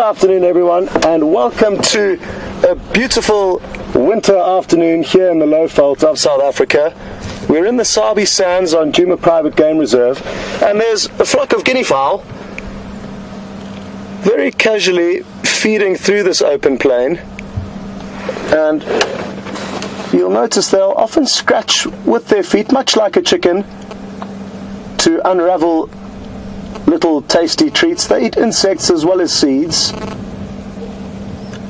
afternoon, everyone, and welcome to a beautiful winter afternoon here in the Lowveld of South Africa. We're in the Sabi Sands on Djuma Private Game Reserve, and there's a flock of guinea fowl very casually feeding through this open plain, and you'll notice they'll often scratch with their feet, much like a chicken, to unravel little tasty treats. They eat insects as well as seeds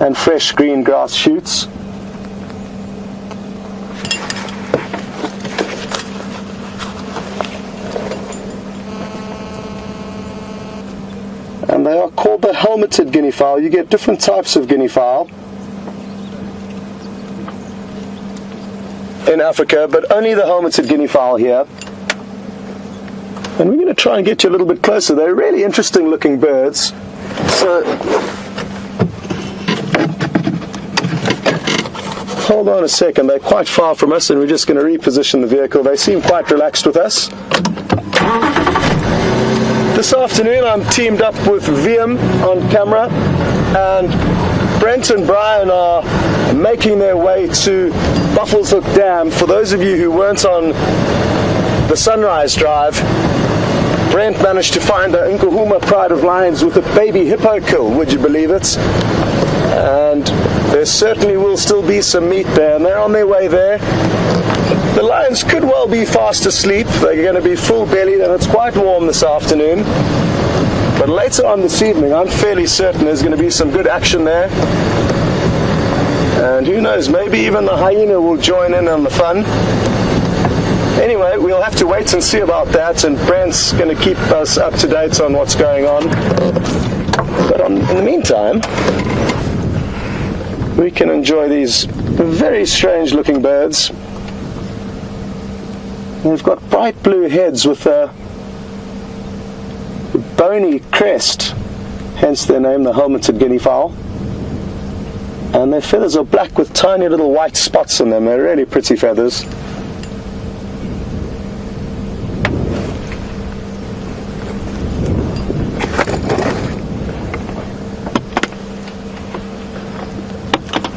and fresh green grass shoots. And they are called the helmeted guinea fowl. You get different types of guinea fowl in Africa, but only the helmeted guinea fowl here. And we're going to try and get you a little bit closer. They're really interesting looking birds. So hold on a second, they're quite far from us and we're just going to reposition the vehicle. They seem quite relaxed with us. This afternoon I'm teamed up with VM on camera, and Brent and Brian are making their way to Buffelshoek Dam. For those of you who weren't on the Sunrise Drive, Brent managed to find a Nkuhuma pride of lions with a baby hippo kill, would you believe it? And there certainly will still be some meat there, and they're on their way there. The lions could well be fast asleep. They're going to be full bellied, and it's quite warm this afternoon. But later on this evening, I'm fairly certain there's going to be some good action there. And who knows, maybe even the hyena will join in on the fun. Anyway, we'll have to wait and see about that, and Brent's going to keep us up to date on what's going on. But in the meantime, we can enjoy these very strange looking birds. They've got bright blue heads with a bony crest, hence their name, the helmeted guinea fowl. And their feathers are black with tiny little white spots on them. They're really pretty feathers.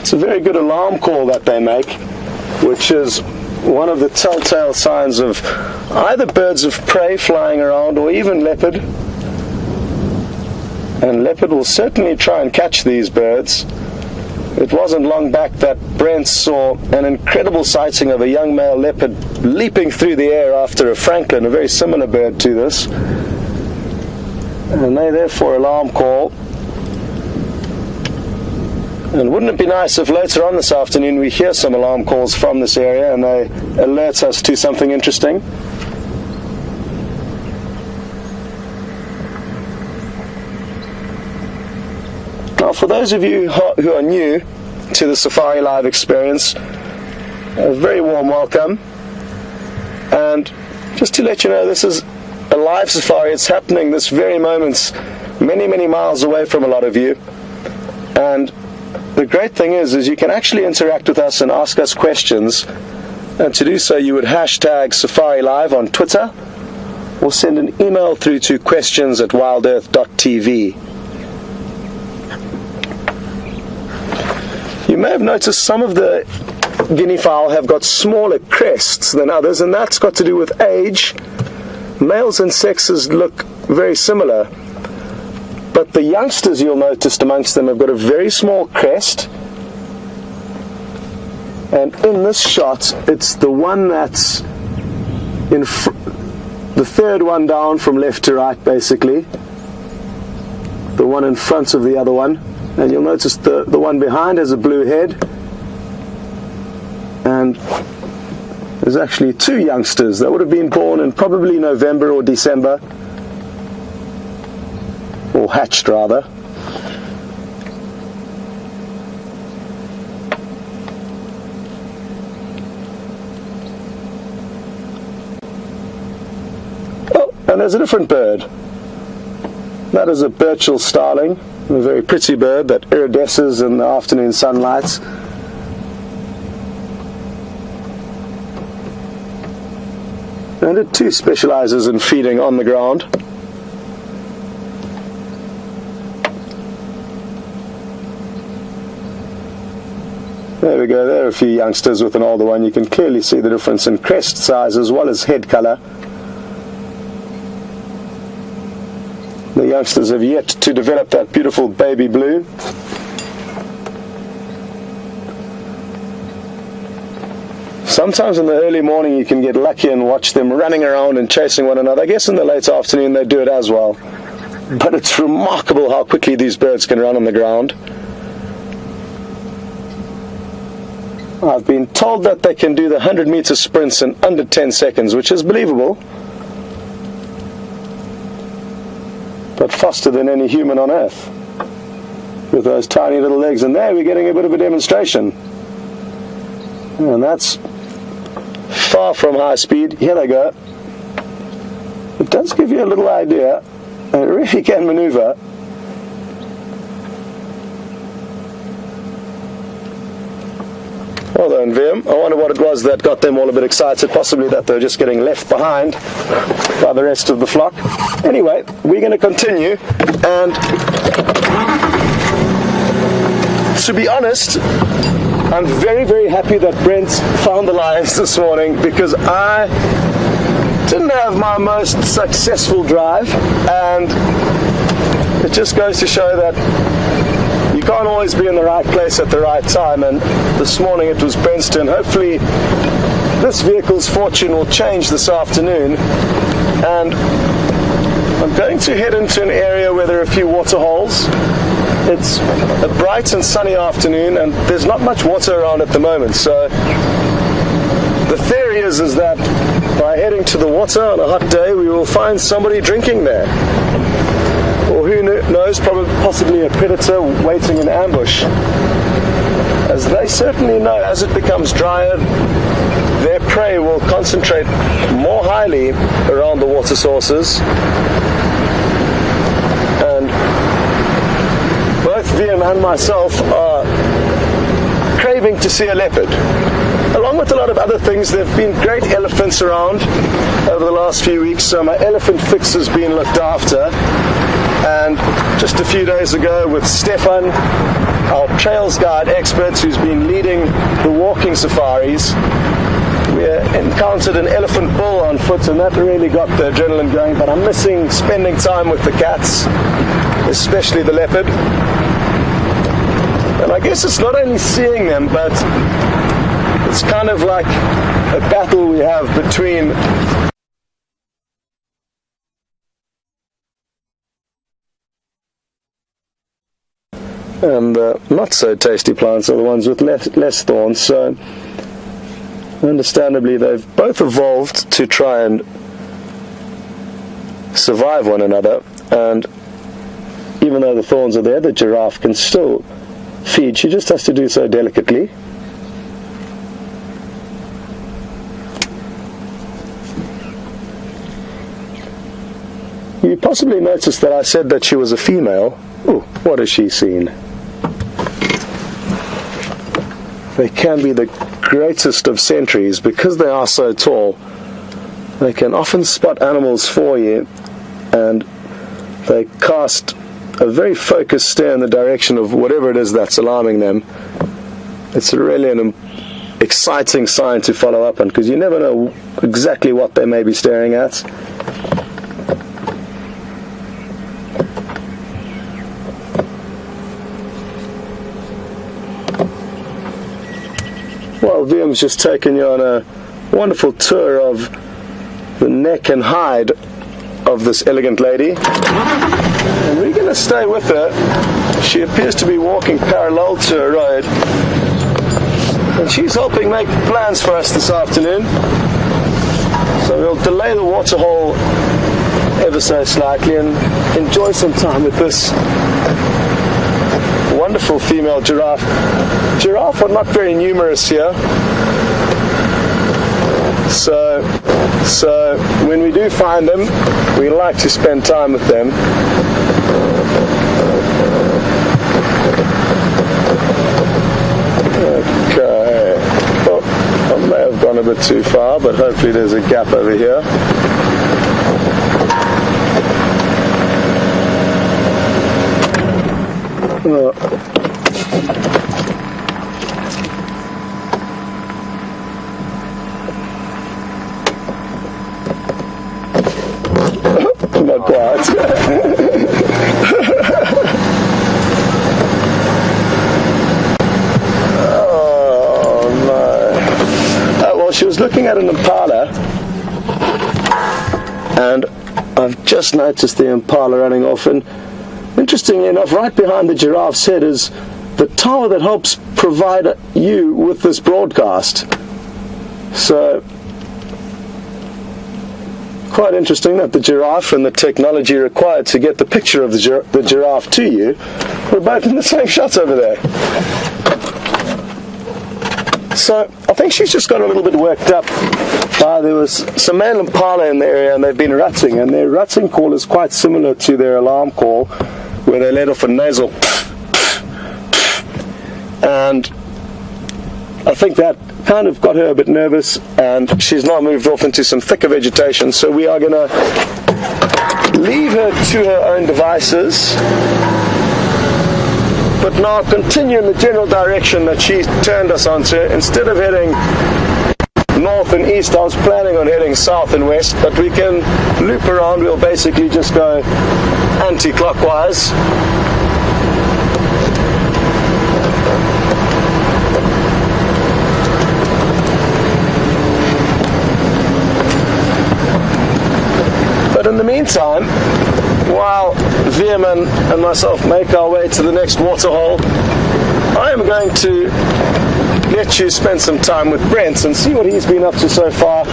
It's a very good alarm call that they make, which is one of the telltale signs of either birds of prey flying around or even leopard. And leopard will certainly try and catch these birds. It wasn't long back that Brent saw an incredible sighting of a young male leopard leaping through the air after a francolin, a very similar bird to this. And they therefore alarm call. And wouldn't it be nice if later on this afternoon we hear some alarm calls from this area and they alert us to something interesting? Now, for those of you who are new to the Safari Live experience, a very warm welcome. And just to let you know, this is a live safari. It's happening this very moment, many, many miles away from a lot of you. And the great thing is you can actually interact with us and ask us questions, and to do so you would hashtag Safari Live on Twitter or send an email through to questions@WildEarthTV. You may have noticed some of the guinea fowl have got smaller crests than others, and that's got to do with age. Males and sexes look very similar. But the youngsters, you'll notice amongst them, have got a very small crest. And in this shot, it's the one that's the third one down from left to right, basically. The one in front of the other one. And you'll notice the one behind has a blue head. And there's actually two youngsters that would have been born in probably November or December. Or hatched, rather. Oh, and there's a different bird. That is a Burchell starling, a very pretty bird that iridesces in the afternoon sunlight. And it too specializes in feeding on the ground. There we go, there are a few youngsters with an older one. You can clearly see the difference in crest size as well as head colour. The youngsters have yet to develop that beautiful baby blue. Sometimes in the early morning you can get lucky and watch them running around and chasing one another. I guess in the late afternoon they do it as well. But it's remarkable how quickly these birds can run on the ground. I've been told that they can do the 100-meter sprints in under 10 seconds, which is believable. But faster than any human on earth with those tiny little legs. And there we're getting a bit of a demonstration. And that's far from high speed. Here they go. It does give you a little idea. It really can maneuver. Well done, Vim. I wonder what it was that got them all a bit excited. Possibly that they're just getting left behind by the rest of the flock. Anyway, we're going to continue. And to be honest, I'm very, very happy that Brent found the lions this morning, because I didn't have my most successful drive, and it just goes to show that you can't always be in the right place at the right time. And this morning it was Brent's turn. Hopefully this vehicle's fortune will change this afternoon, and I'm going to head into an area where there are a few water holes. It's a bright and sunny afternoon, and there's not much water around at the moment, so the theory is that by heading to the water on a hot day, we will find somebody drinking there. Or who knows, possibly a predator waiting in ambush. As they certainly know, as it becomes drier, their prey will concentrate more highly around the water sources. And both VM and myself are craving to see a leopard. Along with a lot of other things, there have been great elephants around over the last few weeks, so my elephant fix has been looked after. And just a few days ago with Stefan, our trails guide expert who's been leading the walking safaris, we encountered an elephant bull on foot, and that really got the adrenaline going. But I'm missing spending time with the cats, especially the leopard. And I guess it's not only seeing them, but it's kind of like a battle we have between and not so tasty plants are the ones with less thorns. So understandably they've both evolved to try and survive one another, and even though the thorns are there, the giraffe can still feed. She just has to do so delicately. You possibly noticed that I said that she was a female. Oh, what has she seen? They can be the greatest of sentries because they are so tall. They can often spot animals for you, and they cast a very focused stare in the direction of whatever it is that's alarming them. It's really an exciting sign to follow up on, because you never know exactly what they may be staring at. Well, VM's just taken you on a wonderful tour of the neck and hide of this elegant lady. And we're going to stay with her. She appears to be walking parallel to her road, and she's helping make plans for us this afternoon. So we'll delay the waterhole ever so slightly and enjoy some time with this wonderful female giraffe. Giraffe are not very numerous here, so when we do find them, we like to spend time with them. Okay, well, I may have gone a bit too far, but hopefully there's a gap over here. not quite. Oh no. Well, she was looking at an impala, and I've just noticed the impala running off, and interestingly enough, right behind the giraffe's head is the tower that helps provide you with this broadcast. So, quite interesting that the giraffe and the technology required to get the picture of the giraffe to you, we're both in the same shots over there. So, I think she's just got a little bit worked up. There was some male impala in the area, and they've been rutting, and their rutting call is quite similar to their alarm call, where they let off a nasal and I think that kind of got her a bit nervous, and she's now moved off into some thicker vegetation, so we are going to leave her to her own devices, but now continue in the general direction that she turned us onto. Instead of heading north and east, I was planning on heading south and west, but we can loop around. We'll basically just go anti-clockwise. But in the meantime, while Veerman and myself make our way to the next waterhole, I am going to let you spend some time with Brent and see what he's been up to so far,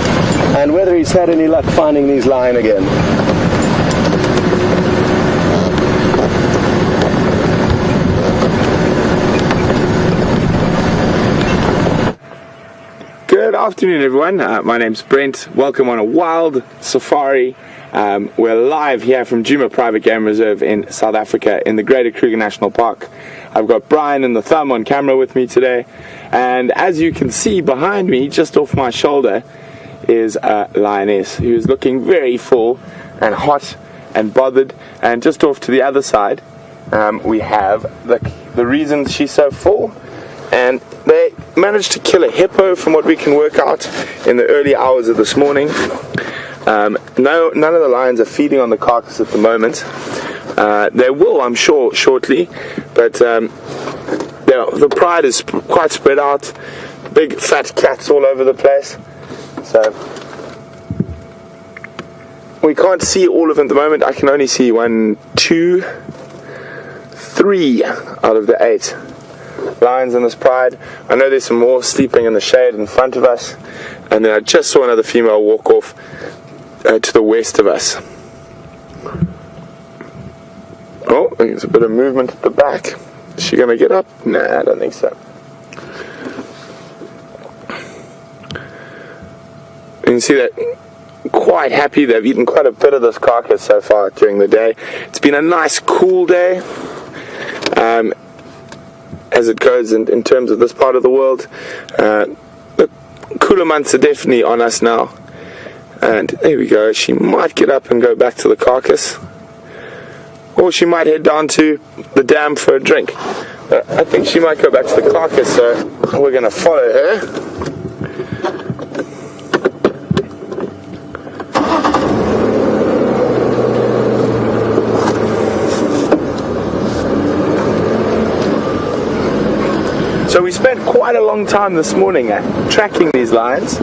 and whether he's had any luck finding these line again. Good afternoon, everyone. My name's Brent. Welcome on a wild safari. We're live here from Djuma Private Game Reserve in South Africa in the Greater Kruger National Park. I've got Brian and the Thumb on camera with me today, and as you can see behind me, just off my shoulder, is a lioness who is looking very full and hot and bothered. And just off to the other side, we have the reason she's so full, and they managed to kill a hippo from what we can work out in the early hours of this morning. None of the lions are feeding on the carcass at the moment. They will, I'm sure, shortly, but the pride is quite spread out. Big fat cats all over the place, so we can't see all of them at the moment. I can only see 1, 2, 3 out of the 8 lions in this pride. I know there's some more sleeping in the shade in front of us, and then I just saw another female walk off to the west of us. Oh, there's a bit of movement at the back. Is she going to get up? Nah, I don't think so. You can see that quite happy. They've eaten quite a bit of this carcass so far during the day. It's been a nice cool day, as it goes in terms of this part of the world. The cooler months are definitely on us now. And there we go. She might get up and go back to the carcass, or she might head down to the dam for a drink. I think she might go back to the carcass, so we're going to follow her. So we spent quite a long time this morning tracking these lions,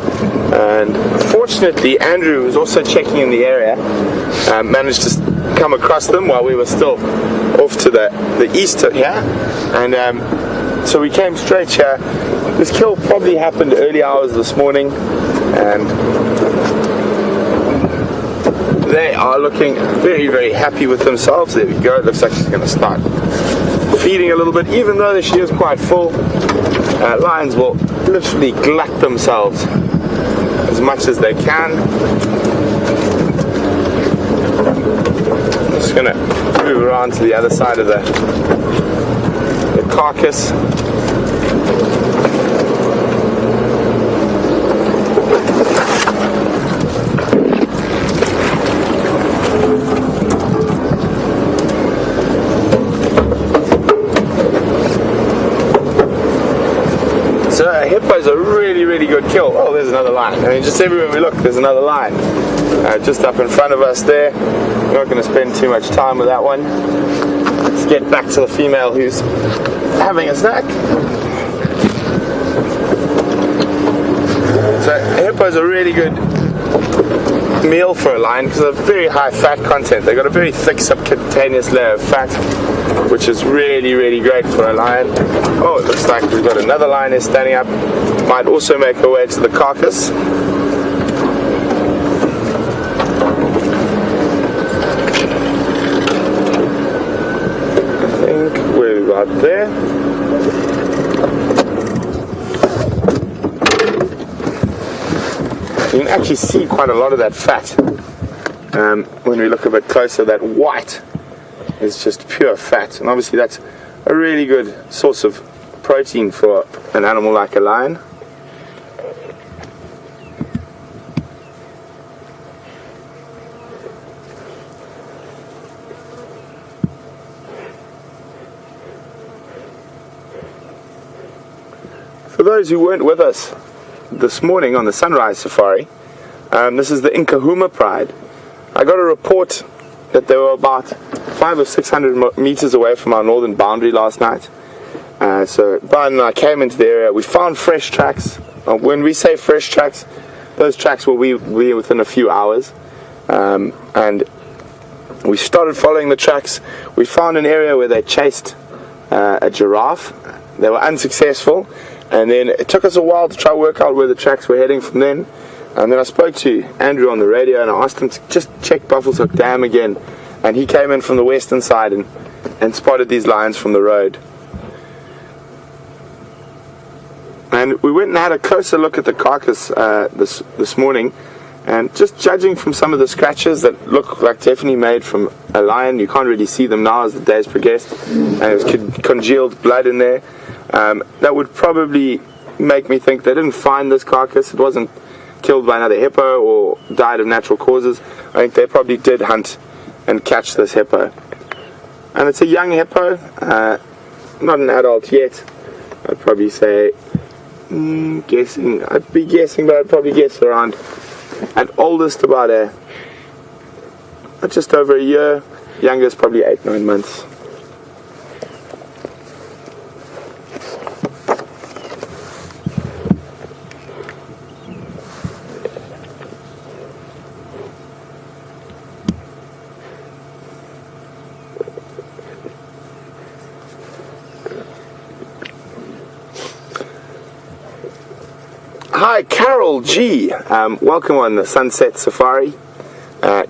and fortunately Andrew, was also checking in the area, managed to come across them while we were still off to the east here, and so we came straight here. This kill probably happened early hours this morning, and they are looking very, very happy with themselves. There we go. It looks like she's going to start feeding a little bit, even though she is quite full. Lions will literally glut themselves as much as they can. I'm just going to move around to the other side of the carcass. Hippos are really, really good kill. Oh, there's another line. I mean, just everywhere we look, there's another line. Just up in front of us there. We're not going to spend too much time with that one. Let's get back to the female who's having a snack. So hippos are really good meal for a lion because they're very high fat content. They've got a very thick subcutaneous layer of fat, which is really, really great for a lion. Oh, it looks like we've got another lioness standing up. Might also make her way to the carcass. I think we're about there. You can actually see quite a lot of that fat when we look a bit closer. That white is just pure fat, and obviously that's a really good source of protein for an animal like a lion. For those who weren't with us this morning on the sunrise safari, this is the Nkuhuma pride. I got a report that they were about 500 or 600 meters away from our northern boundary last night. So Brian and I came into the area. We found fresh tracks. When we say fresh tracks, those tracks will be within a few hours. And we started following the tracks. We found an area where they chased a giraffe. They were unsuccessful. And then it took us a while to try to work out where the tracks were heading from then. And then I spoke to Andrew on the radio and I asked him to just check Buffalo's Hook Dam again. And he came in from the western side and spotted these lions from the road. And we went and had a closer look at the carcass this morning. And just judging from some of the scratches that look like definitely made from a lion, you can't really see them now as the days progressed. And it was congealed blood in there. That would probably make me think they didn't find this carcass. It wasn't killed by another hippo or died of natural causes. I think they probably did hunt and catch this hippo. And it's a young hippo, not an adult yet. I'd probably say, I'd be guessing, but I'd probably guess around, at oldest about just over a year, youngest probably 8-9 months. Hi, Carol G. Welcome on the Sunset Safari.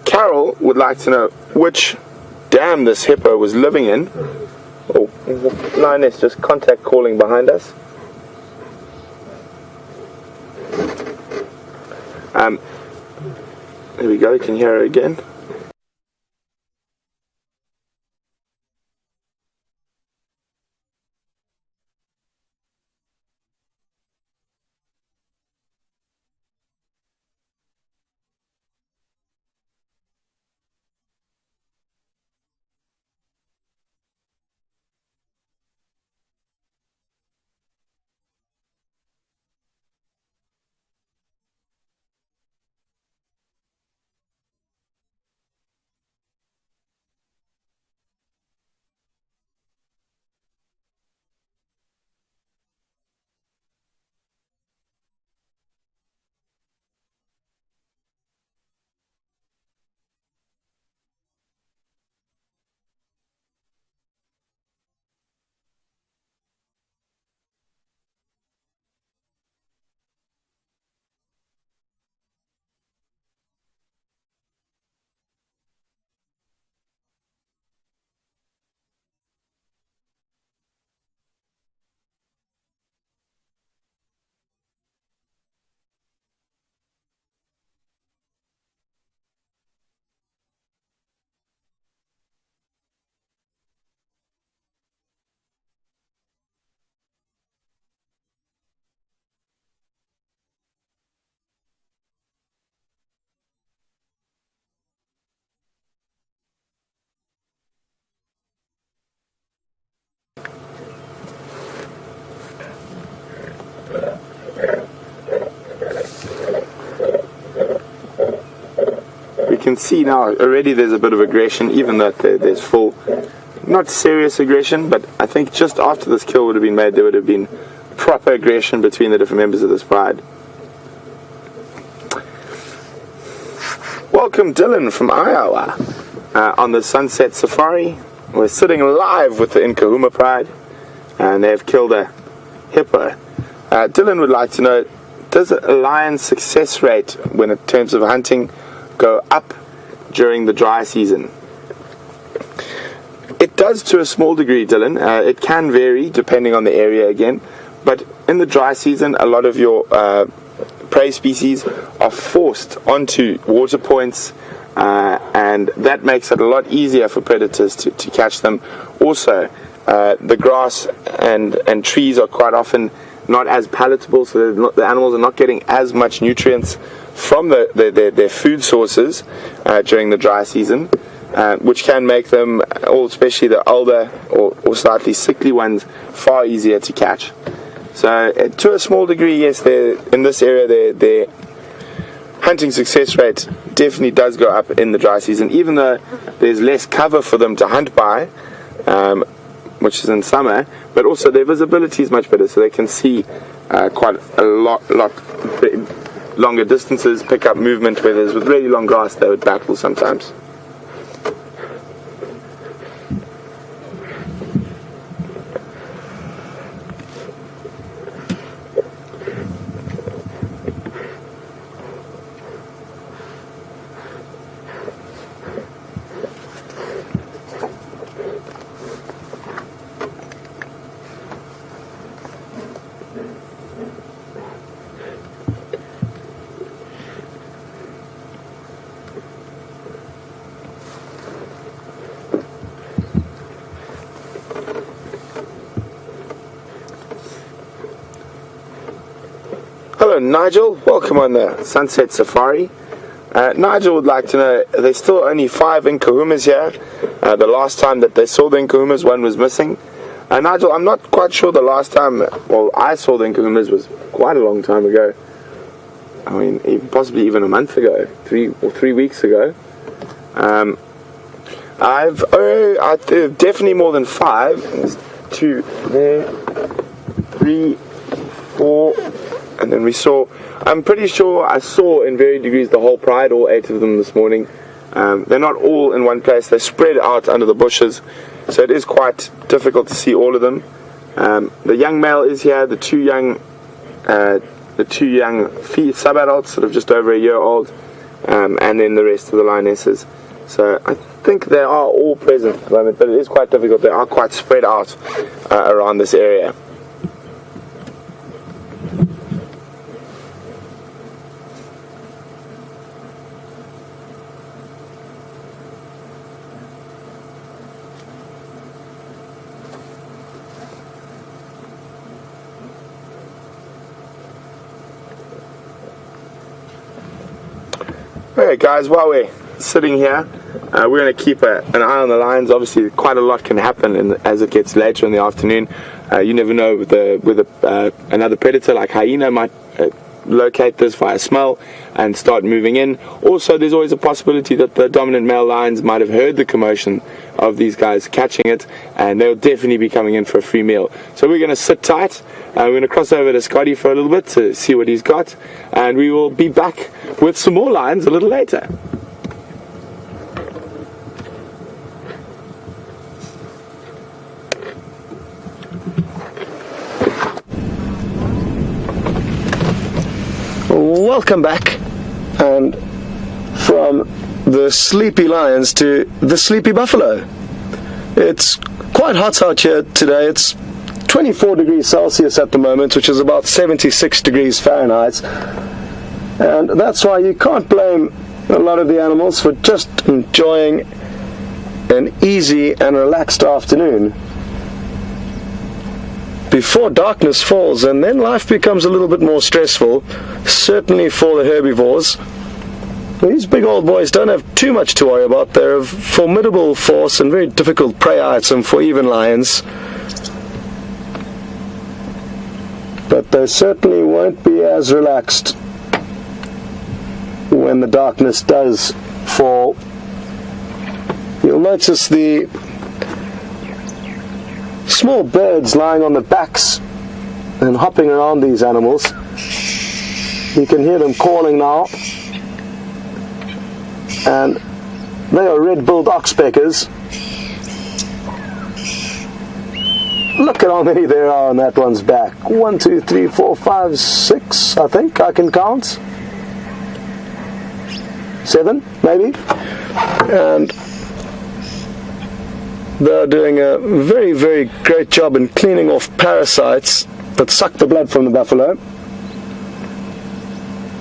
Carol would like to know which dam this hippo was living in. Oh, lioness just contact calling behind us. There we go, you can hear her again. can see now already there's a bit of aggression, even though there's full, not serious aggression, but I think just after this kill would have been made, there would have been proper aggression between the different members of this pride. Welcome Dylan from Iowa on the Sunset Safari. We're sitting live with the Nkuhuma pride, and they've killed a hippo. Dylan would like to know, does a lion's success rate when in terms of hunting go up during the dry season? It does to a small degree, Dylan. It can vary depending on the area again, but in the dry season a lot of your prey species are forced onto water points, and that makes it a lot easier for predators to catch them. Also, the grass and trees are quite often not as palatable, so the animals are not getting as much nutrients from their food sources during the dry season, which can make them, especially the older or slightly sickly ones, far easier to catch. So to a small degree, yes, in this area their hunting success rate definitely does go up in the dry season, even though there's less cover for them to hunt by, which is in summer, but also their visibility is much better, so they can see quite a lot longer distances, pick up movement, where there's with really long grass they would battle sometimes. Hello Nigel, welcome on the Sunset Safari. Nigel would like to know, there's still only 5 Nkuhumas here. The last time that they saw the Nkuhumas, one was missing. Nigel, I'm not quite sure the last time, I saw the Nkuhumas was quite a long time ago. I mean, possibly even a month ago, 3 weeks ago. I've definitely more than 5. There's 2 there, 3, 4, and then we saw, I'm pretty sure I saw in varied degrees the whole pride, all 8 of them this morning. They're not all in one place, they're spread out under the bushes, so it is quite difficult to see all of them. The young male is here, the two young sub-adults, sort of just over a year old, and then the rest of the lionesses. So I think they are all present at the moment, but it is quite difficult. They are quite spread out around this area. Okay guys, while we're sitting here, we're going to keep an eye on the lions. Obviously quite a lot can happen as it gets later in the afternoon. You never know whether another predator like hyena might locate this via smell and start moving in. Also, there's always a possibility that the dominant male lions might have heard the commotion of these guys catching it, and they'll definitely be coming in for a free meal. So we're going to sit tight. We're going to cross over to Scotty for a little bit to see what he's got, and we will be back with some more lions a little later. Welcome back, and from the sleepy lions to the sleepy buffalo. It's quite hot out here today. It's 24 degrees Celsius at the moment, which is about 76 degrees Fahrenheit, and that's why you can't blame a lot of the animals for just enjoying an easy and relaxed afternoon before darkness falls, and then life becomes a little bit more stressful, certainly for the herbivores. These big old boys don't have too much to worry about. They're a formidable force and very difficult prey item for even lions, but they certainly won't be as relaxed when the darkness does for, you'll notice the small birds lying on the backs and hopping around these animals. You can hear them calling now, and they are red-billed oxpeckers. Look at how many there are on that one's back. 1, 2, 3, 4, 5, 6, I think I can count. 7, maybe. And they're doing a very, very great job in cleaning off parasites that suck the blood from the buffalo.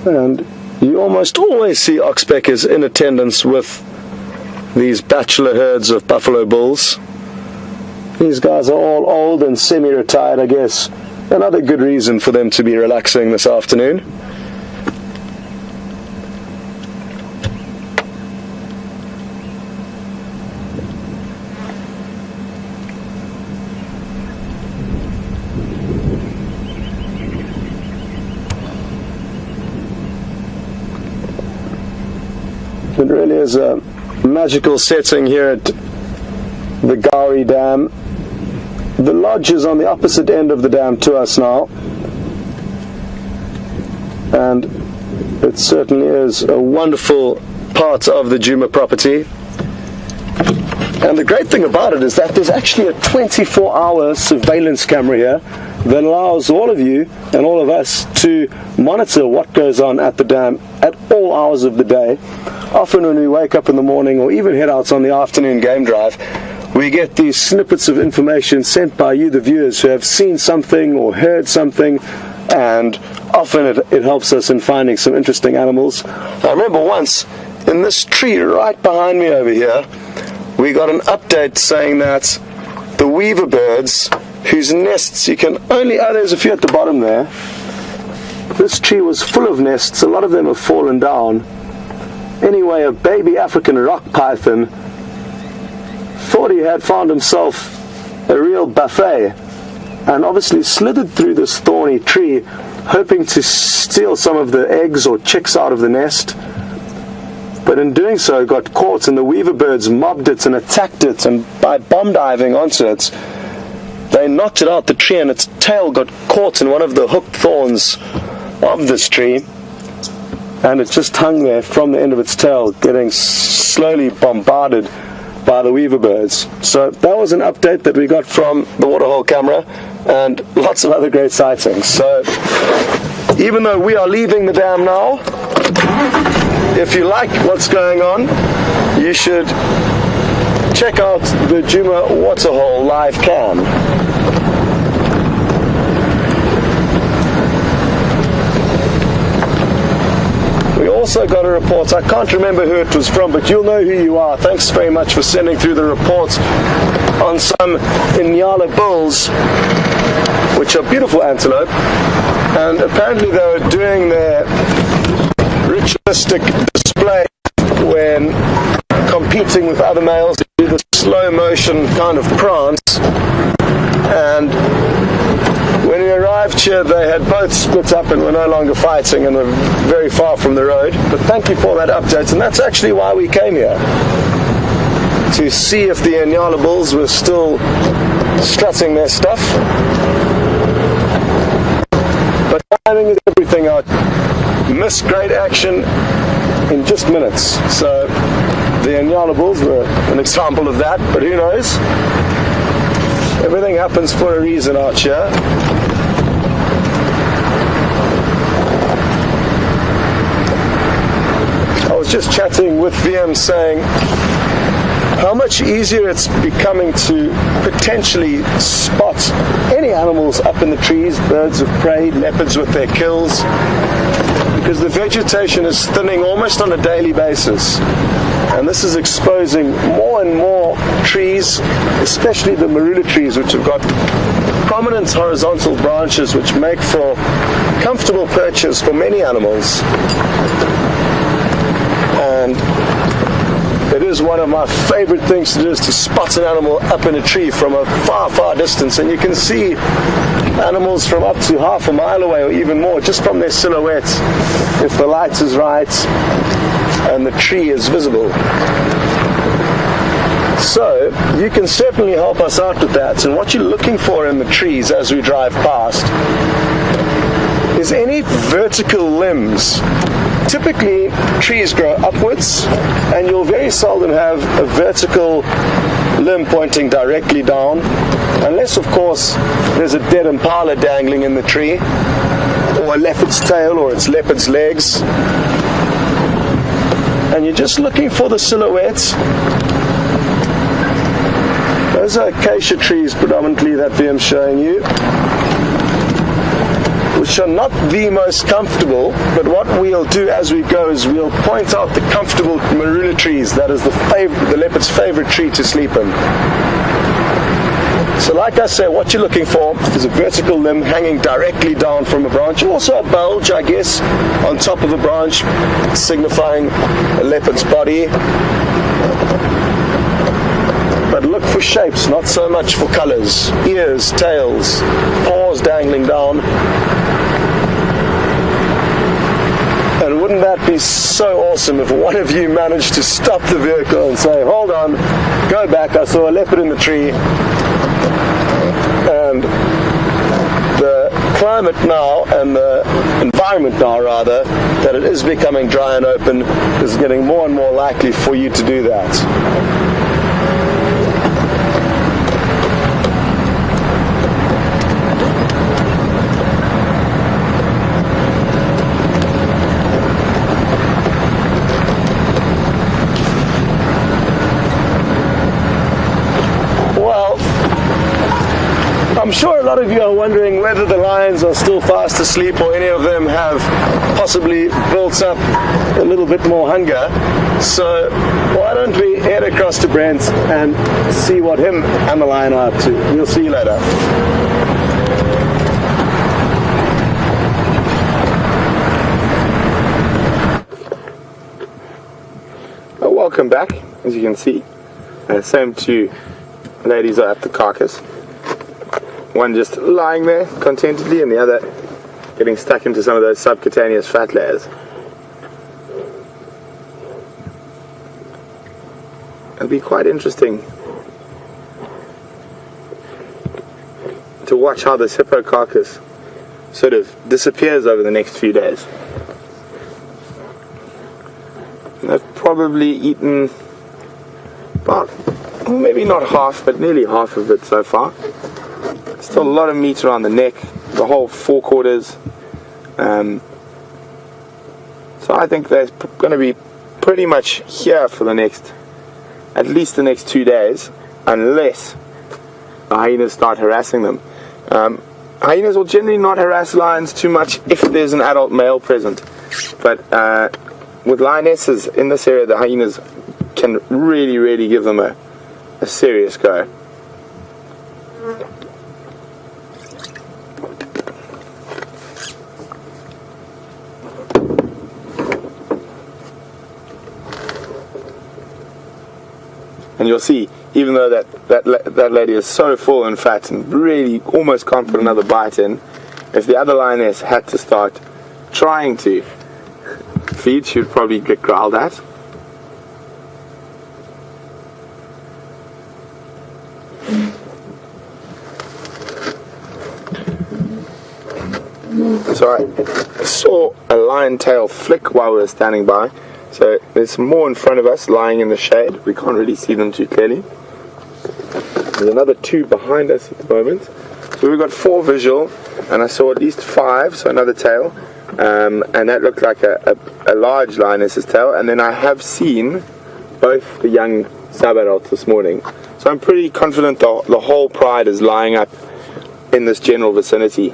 And you almost always see oxpeckers in attendance with these bachelor herds of buffalo bulls. These guys are all old and semi-retired, I guess. Another good reason for them to be relaxing this afternoon. It really is a magical setting here at the Gowrie Dam. The lodge is on the opposite end of the dam to us now, and it certainly is a wonderful part of the Djuma property. And the great thing about it is that there's actually a 24-hour surveillance camera here that allows all of you and all of us to monitor what goes on at the dam at all hours of the day. Often when we wake up in the morning or even head out on the afternoon game drive, we get these snippets of information sent by you, the viewers, who have seen something or heard something, and often it helps us in finding some interesting animals. I remember once, in this tree right behind me over here, we got an update saying that the weaver birds, whose nests you can only, there's a few at the bottom there. This tree was full of nests, a lot of them have fallen down. Anyway, a baby African rock python thought he had found himself a real buffet, and obviously slithered through this thorny tree, hoping to steal some of the eggs or chicks out of the nest. But in doing so, got caught, and the weaver birds mobbed it and attacked it, and by bomb diving onto it, they knocked it out the tree, and its tail got caught in one of the hooked thorns of this tree, and it just hung there from the end of its tail, getting slowly bombarded by the weaver birds. So that was an update that we got from the waterhole camera, and lots of other great sightings. So even though we are leaving the dam now, if you like what's going on, you should check out the Djuma waterhole live cam. We also got a report, I can't remember who it was from, but you'll know who you are. Thanks very much for sending through the report on some Inyala bulls, which are beautiful antelope, and apparently they were doing their ritualistic display when competing with other males. They do the slow motion kind of prance, and when we arrived here, they had both split up and were no longer fighting and were very far from the road. But thank you for that update, and that's actually why we came here, to see if the Inyala bulls were still strutting their stuff. But timing is everything. I missed great action in just minutes. So the Inyala bulls were an example of that, but who knows? Everything happens for a reason out here. I was just chatting with VM, saying how much easier it's becoming to potentially spot any animals up in the trees, birds of prey, leopards with their kills, because the vegetation is thinning almost on a daily basis. And this is exposing more and more trees, especially the marula trees, which have got prominent horizontal branches which make for comfortable perches for many animals. And it is one of my favorite things to do, is to spot an animal up in a tree from a far, far distance, and you can see animals from up to half a mile away or even more just from their silhouettes if the light is right and the tree is visible. So you can certainly help us out with that, and what you're looking for in the trees as we drive past is any vertical limbs. Typically trees grow upwards, and you'll very seldom have a vertical limb pointing directly down, unless of course there's a dead impala dangling in the tree, or a leopard's tail, or its leopard's legs, and you're just looking for the silhouettes. Those are acacia trees predominantly that VM's showing you, which are not the most comfortable, but what we'll do as we go is we'll point out the comfortable marula trees. That is the leopard's favorite tree to sleep in. So like I say, what you're looking for is a vertical limb hanging directly down from a branch, also a bulge, I guess, on top of a branch, signifying a leopard's body. But look for shapes, not so much for colors. Ears, tails, paws dangling down. And wouldn't that be so awesome if one of you managed to stop the vehicle and say, hold on, go back, I saw a leopard in the tree. And the climate now, and the environment now rather, that it is becoming dry and open, is getting more and more likely for you to do that. I'm sure a lot of you are wondering whether the lions are still fast asleep or any of them have possibly built up a little bit more hunger. So why don't we head across to Brent and see what him and the lion are up to. We'll see you later. Welcome back. As you can see, same two ladies are at the carcass. One just lying there contentedly, and the other getting stuck into some of those subcutaneous fat layers. It'll be quite interesting to watch how this hippo carcass sort of disappears over the next few days. And they've probably eaten about, maybe not half, but nearly half of it so far. Still a lot of meat around the neck, the whole forequarters. So I think they're going to be pretty much here for the next, at least the next 2 days, unless the hyenas start harassing them. Hyenas will generally not harass lions too much if there's an adult male present. But with lionesses in this area, the hyenas can really give them a serious go. And you'll see, even though that lady is so full and fat and really almost can't put another bite in, if the other lioness had to start trying to feed, she would probably get growled at. So I saw a lion tail flick while we were standing by. So there's some more in front of us lying in the shade. We can't really see them too clearly. There's another 2 behind us at the moment. So we've got 4 visual, and I saw at least 5, so another tail. And that looked like a large lioness's tail. And then I have seen both the young sub-adults this morning. So I'm pretty confident the whole pride is lying up in this general vicinity.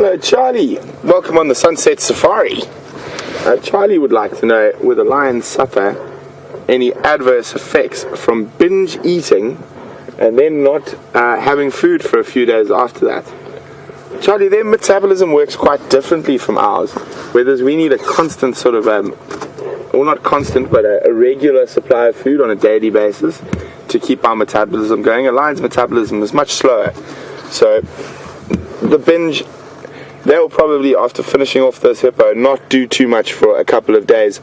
Hello Charlie, welcome on the Sunset Safari. Charlie would like to know, will the lions suffer any adverse effects from binge eating and then not having food for a few days after that? Charlie, their metabolism works quite differently from ours, whereas we need a constant sort of, well not constant, but a regular supply of food on a daily basis to keep our metabolism going. A lion's metabolism is much slower, so the binge, they'll probably, after finishing off this hippo, not do too much for a couple of days,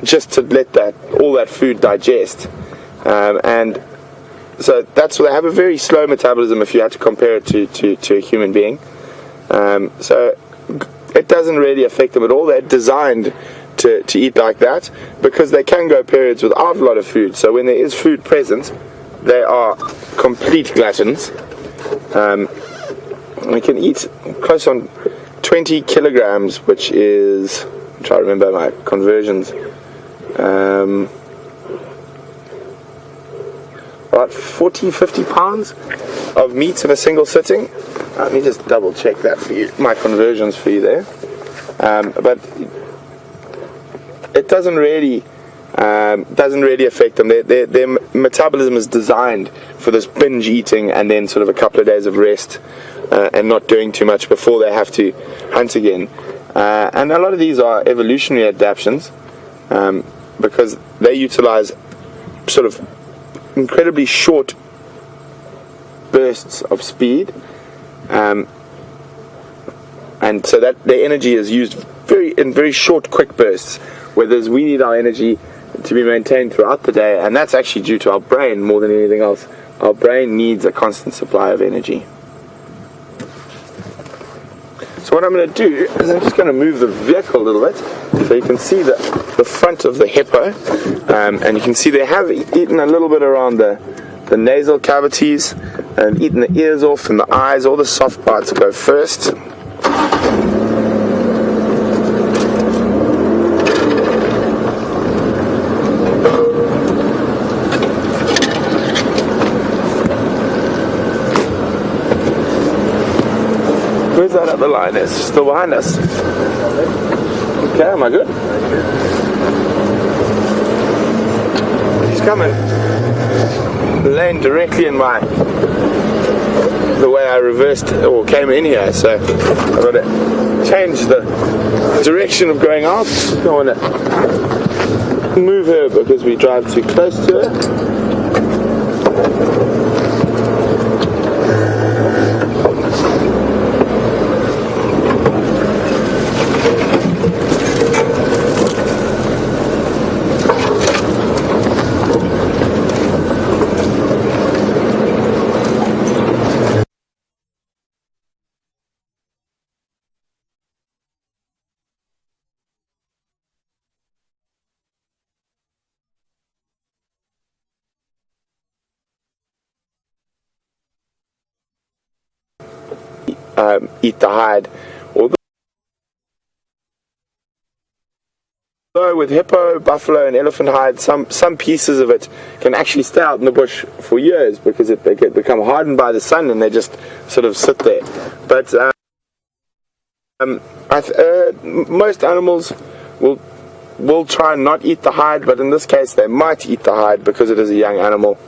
just to let all that food digest, and so that's why they have a very slow metabolism if you had to compare it to a human being. So it doesn't really affect them at all. They're designed to eat like that because they can go periods without a lot of food. So when there is food present, they are complete gluttons. They can eat close on 20 kilograms, which is, I'm trying to remember my conversions, about 40-50 pounds of meat in a single sitting. Let me just double check that for you, my conversions for you there. But it doesn't really affect them. Their metabolism is designed for this binge eating and then sort of a couple of days of rest and not doing too much before they have to hunt again. And a lot of these are evolutionary adaptations because they utilize sort of incredibly short bursts of speed, and so that their energy is used in very short, quick bursts, whereas we need our energy to be maintained throughout the day, and that's actually due to our brain more than anything else. Our brain needs a constant supply of energy. So what I'm going to do is I'm just going to move the vehicle a little bit so you can see the front of the hippo, and you can see they have eaten a little bit around the nasal cavities and eaten the ears off and the eyes. All the soft parts go first. Where's that other line? It's still behind us. Okay, am I good? He's coming. Lane directly in the way I reversed or came in here, so I've got to change the direction of going out. I don't want to move her because we drive too close to her. Eat the hide. Although with hippo, buffalo and elephant hide, some pieces of it can actually stay out in the bush for years because they become hardened by the sun and they just sort of sit there. But most animals will try and not eat the hide, but in this case they might eat the hide because it is a young animal.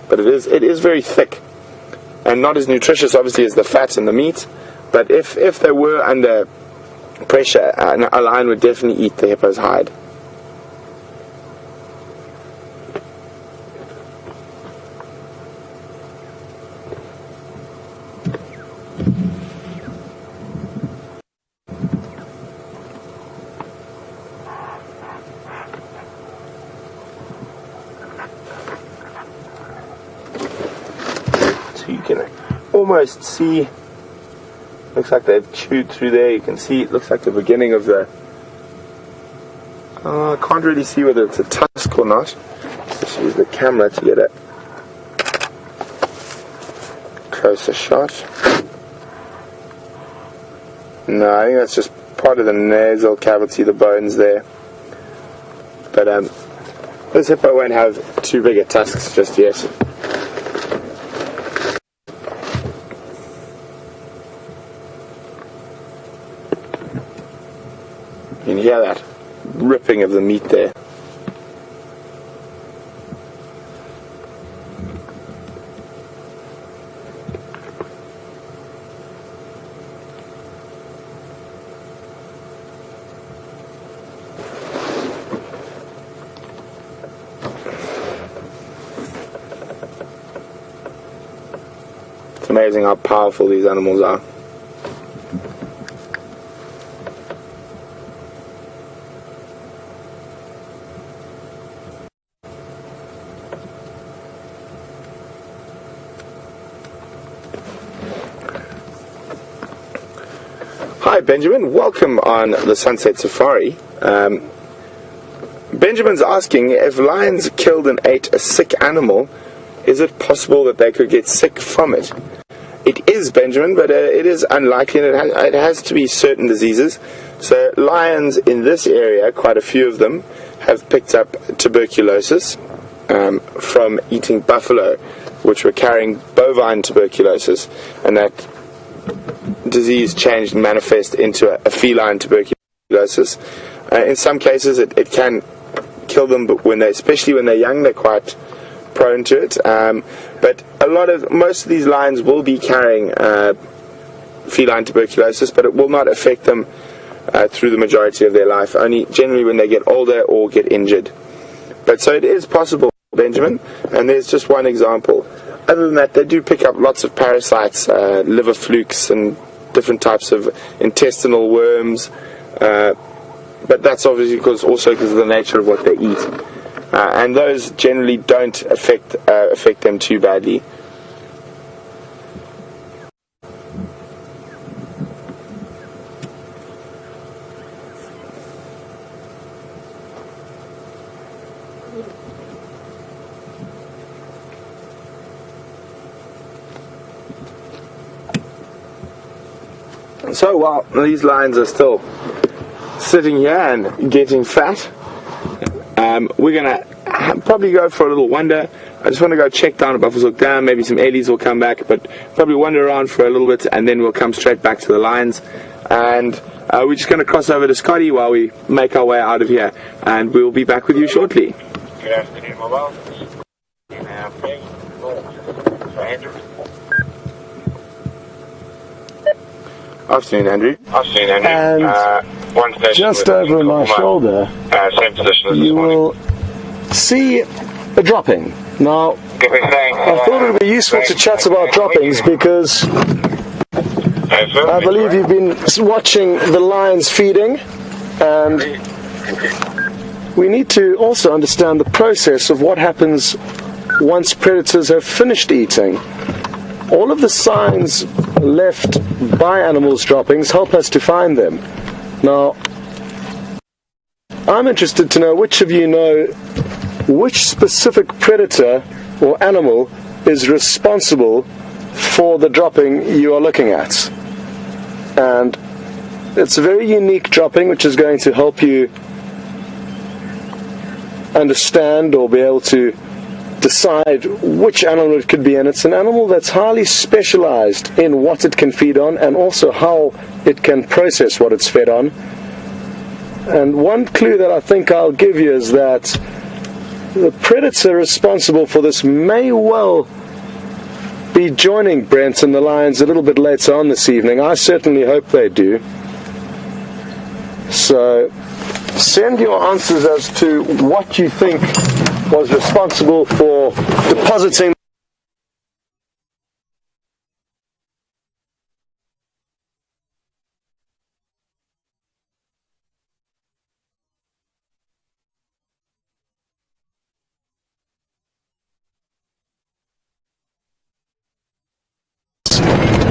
But it is very thick and not as nutritious obviously as the fat and the meat. But if they were under pressure, a lion would definitely eat the hippo's hide. So you can almost see. Looks like they've chewed through there. You can see it looks like the beginning of the... I can't really see whether it's a tusk or not. Just use the camera to get a closer shot. No, I think that's just part of the nasal cavity, the bones there. But this hippo won't have too big a tusks just yet. You can hear that ripping of the meat there. It's amazing how powerful these animals are. Hi Benjamin, welcome on the Sunset Safari. Benjamin's asking, if lions killed and ate a sick animal, is it possible that they could get sick from it? It is, Benjamin, but it is unlikely, and it has to be certain diseases. So lions in this area, quite a few of them, have picked up tuberculosis from eating buffalo, which were carrying bovine tuberculosis, and that disease changed and manifest into a feline tuberculosis. In some cases it can kill them, but especially when they're young, they're quite prone to it. But most of these lions will be carrying feline tuberculosis, but it will not affect them through the majority of their life, only generally when they get older or get injured. But so it is possible, Benjamin, and there's just one example. Other than that, they do pick up lots of parasites, liver flukes and different types of intestinal worms, but that's obviously because of the nature of what they eat, and those generally don't affect them too badly. So while these lions are still sitting here and getting fat, we're going to probably go for a little wander. I just want to go check down at Buffalo's Hook Dam. Maybe some ellies will come back, but probably wander around for a little bit, and then we'll come straight back to the lions. And we're just going to cross over to Scotty while we make our way out of here, and we'll be back with you shortly. Good afternoon, mobile. Afternoon, Andrew. Afternoon, Andrew. And one station just over my shoulder, same position as you this morning. will see a dropping. Now, I thought it would be useful to chat about droppings because I believe you've been watching the lions feeding, and we need to also understand the process of what happens once predators have finished eating. All of the signs left by animals' droppings help us to find them. Now, I'm interested to know which of you know which specific predator or animal is responsible for the dropping you are looking at. And it's a very unique dropping which is going to help you understand or be able to decide which animal it could be, and it's an animal that's highly specialized in what it can feed on and also how it can process what it's fed on. And one clue that I think I'll give you is that the predator responsible for this may well be joining Brent and the lions a little bit later on this evening. I certainly hope they do. So send your answers as to what you think was responsible for depositing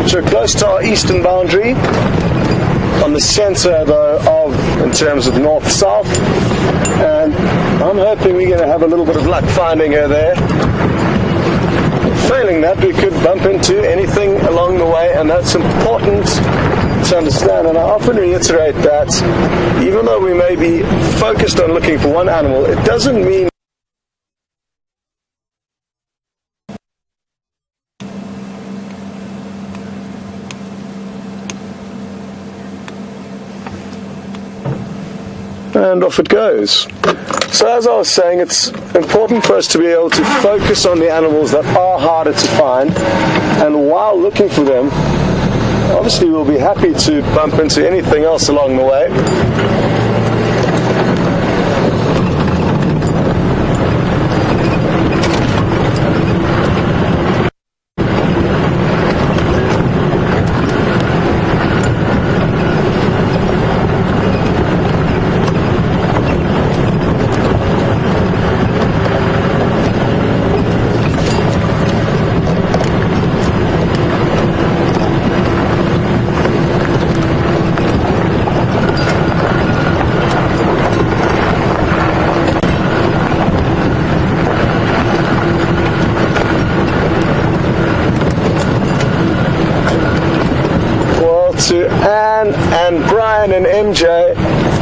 so close to our eastern boundary, on the center though of, in terms of north-south, and I'm hoping we're going to have a little bit of luck finding her there. Failing that, we could bump into anything along the way, and that's important to understand. And I often reiterate that even though we may be focused on looking for one animal, it doesn't mean and off it goes. So as I was saying, it's important for us to be able to focus on the animals that are harder to find, and while looking for them, obviously we'll be happy to bump into anything else along the way. To Anne and Brian and MJ,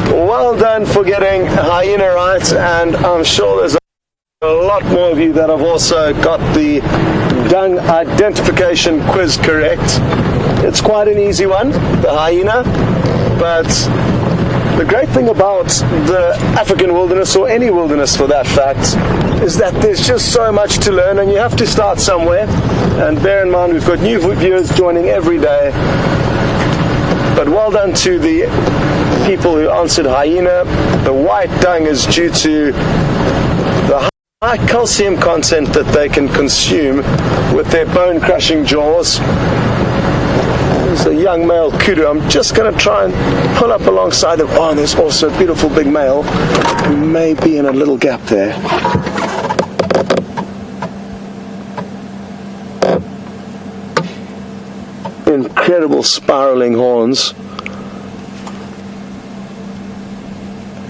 well done for getting hyena right, and I'm sure there's a lot more of you that have also got the dung identification quiz correct. It's quite an easy one, the hyena, but the great thing about the African wilderness, or any wilderness for that fact, is that there's just so much to learn, and you have to start somewhere. And bear in mind, we've got new viewers joining every day. But well done to the people who answered hyena. The white dung is due to the high calcium content that they can consume with their bone-crushing jaws. There's a young male kudu. I'm just going to try and pull up alongside them. Oh, and there's also a beautiful big male who may be in a little gap there. Incredible spiraling horns.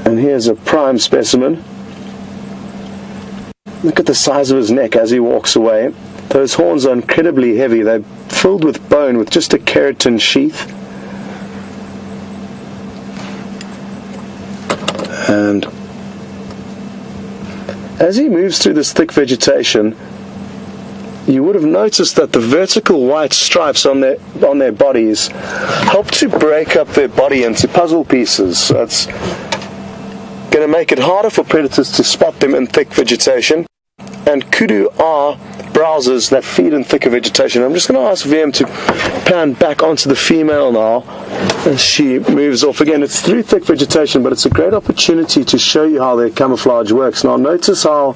And here's a prime specimen. Look at the size of his neck as he walks away. Those horns are incredibly heavy. They're filled with bone with just a keratin sheath. And as he moves through this thick vegetation, you would have noticed that the vertical white stripes on their bodies help to break up their body into puzzle pieces. So it's going to make it harder for predators to spot them in thick vegetation. And kudu are browsers that feed in thicker vegetation. I'm just going to ask VM to pan back onto the female now as she moves off. Again, it's through thick vegetation, but it's a great opportunity to show you how their camouflage works. Now notice how